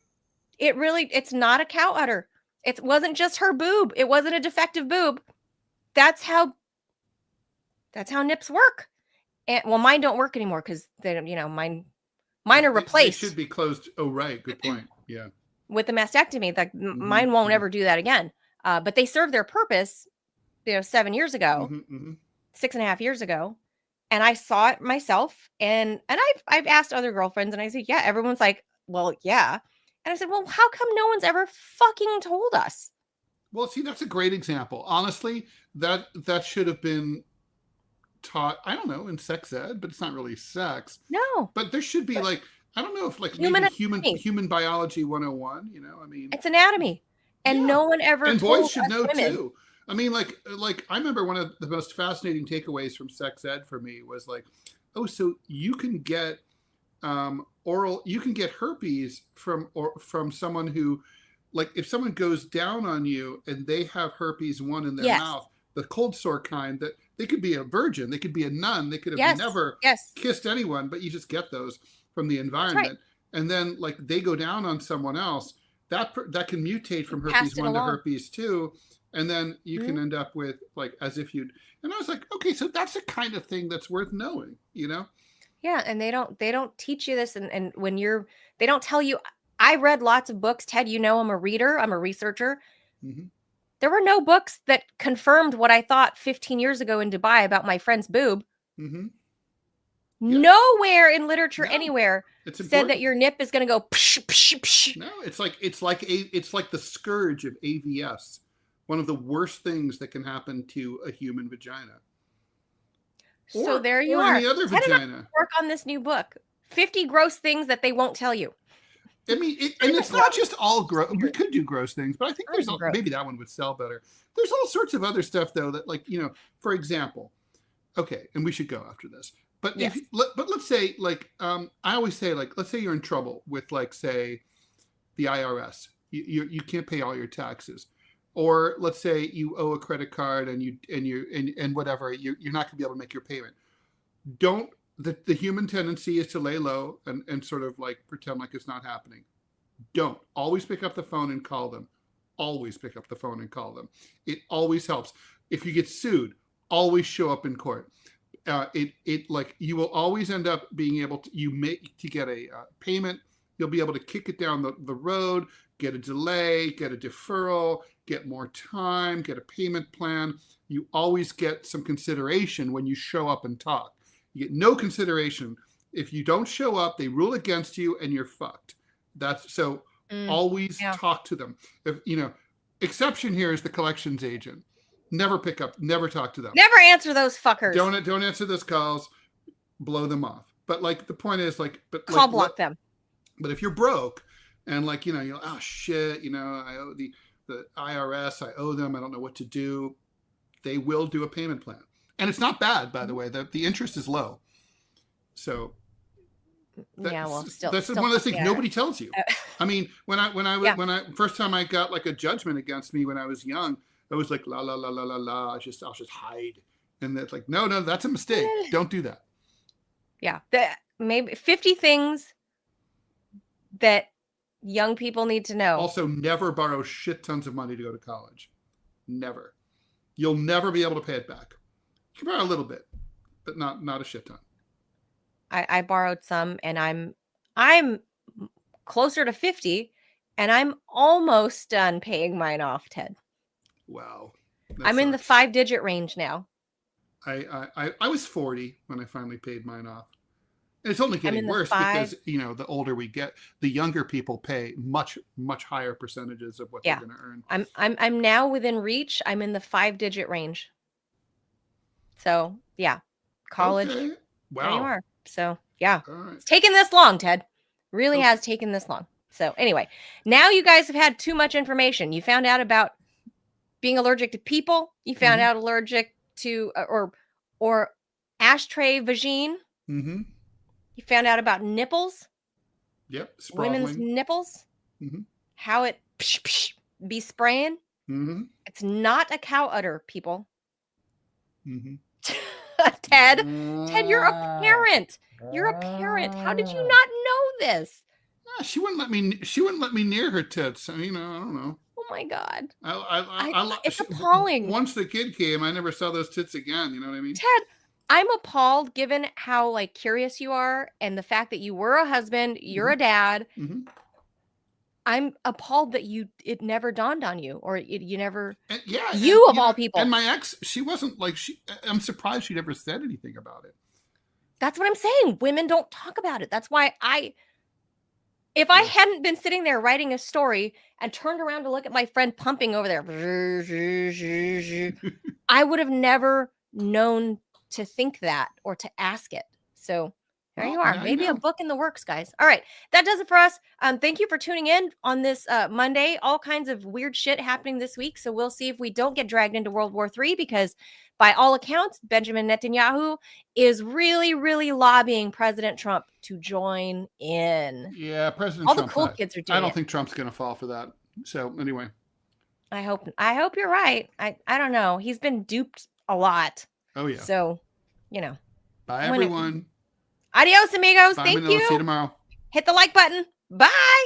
it's not a cow udder. It wasn't just her boob. It wasn't a defective boob. That's how nips work. And well, mine don't work anymore because they don't, mine are replaced. They should be closed. Oh, right. Good point. Yeah. With the mastectomy. Like mine won't ever do that again. But they serve their purpose, 7 years ago, 6.5 years ago. And I saw it myself. And I've asked other girlfriends and I said, yeah, everyone's like, well, yeah. And I said, well, how come no one's ever fucking told us? Well, see, that's a great example. Honestly, that should have been taught, I don't know, in sex ed, but it's not really sex. No. But there should be like, I don't know if like human biology 101, I mean. It's anatomy. And no one ever and told boys should know women. too. I mean, like I remember one of the most fascinating takeaways from sex ed for me was like, oh, so you can get you can get herpes from someone who, like, if someone goes down on you and they have herpes 1 in their mouth, the cold sore kind, that they could be a virgin, they could be a nun, they could have never kissed anyone, but you just get those from the environment. Right. And then like they go down on someone else, that can mutate from herpes 1 to herpes 2. And then you can end up with like, as if you'd, and I was like, okay, so that's the kind of thing that's worth knowing, Yeah. And they don't teach you this. And when they don't tell you, I read lots of books, Ted, I'm a reader, I'm a researcher. Mm-hmm. There were no books that confirmed what I thought 15 years ago in Dubai about my friend's boob. Mm-hmm. Yeah. Nowhere in literature anywhere said that your nip is going to go psh, psh, psh. No, it's like the scourge of AVS. One of the worst things that can happen to a human vagina. So there you are. Any other vagina. Work on this new book. 50 gross things that they won't tell you. I mean, and it's not just all gross. We could do gross things, but I think there's maybe that one would sell better. There's all sorts of other stuff though that, like, for example, okay, and we should go after this. But but let's say, like, I always say, like, let's say you're in trouble with, like, say, the IRS. You can't pay all your taxes. Or let's say you owe a credit card and whatever, you're not going to be able to make your payment. The human tendency is to lay low and sort of like pretend like it's not happening. Don't. Always pick up the phone and call them. Always pick up the phone and call them. It always helps. If you get sued, always show up in court. You will always end up being able to get a payment. You'll be able to kick it down the road, get a delay, get a deferral, get more time, get a payment plan. You always get some consideration when you show up and talk. You get no consideration. If you don't show up, they rule against you and you're fucked. Always talk to them. If exception here is the collections agent. Never pick up, never talk to them. Never answer those fuckers. Don't answer those calls. Blow them off. But like the point is, like, but call block them. But if you're broke and like, you're oh shit, I owe the IRS, I owe them, I don't know what to do. They will do a payment plan. And it's not bad, by the way. The interest is low. So that's one of those things nobody tells you. I mean, when I first time I got like a judgment against me when I was young, I was like, la la la la la la. I'll just hide. And it's like, no, that's a mistake. Don't do that. Yeah, maybe 50 things that young people need to know. Also, never borrow shit tons of money to go to college. Never. You'll never be able to pay it back. You can borrow a little bit, but not a shit ton. I borrowed some, and I'm closer to 50, and I'm almost done paying mine off, Ted. Wow. I'm in the 5-digit range now. I was 40 when I finally paid mine off. And it's only getting in the worse 5. because, you know, the older we get, the younger people pay much higher percentages of what Yeah. they're going to earn. I'm now within reach. I'm in the 5-digit range. So yeah, college. Okay. There you Wow. are. So yeah, All right. it's taken this long, Ted. Really Okay. has taken this long. So anyway, now you guys have had too much information. You found out about being allergic to people. You found out allergic to or ashtray vagine. Mm-hmm. You found out about nipples. Yep. Women's Sprawling. nipples. Mm-hmm. How it be spraying. Mm-hmm. It's not a cow udder, people. Mm-hmm. Ted, you're a parent. You're a parent. How did you not know this? She wouldn't let me. She wouldn't let me near her tits. You know, I don't know. Oh my God. It's appalling. Once the kid came, I never saw those tits again. You know what I mean? Ted, I'm appalled given how like curious you are and the fact that you were a husband, you're a dad. Mm-hmm. I'm appalled that it never dawned on you or you never. And, yeah, you of all people. And my ex, she wasn't like I'm surprised she never said anything about it. That's what I'm saying. Women don't talk about it. That's why if I hadn't been sitting there writing a story and turned around to look at my friend pumping over there, I would have never known to think that or to ask it. So there you are. Maybe a book in the works, guys. All right. That does it for us. Thank you for tuning in on this Monday. All kinds of weird shit happening this week. So we'll see if we don't get dragged into World War III because by all accounts, Benjamin Netanyahu is really, really lobbying President Trump to join in. Yeah, President all Trump. The cool kids are doing it. I don't think Trump's going to fall for that. So anyway. I hope you're right. I don't know. He's been duped a lot. Oh, yeah. So, you know. Bye, everyone. Adios, amigos. Bye, Thank Manila. you. See you tomorrow. Hit the like button. Bye.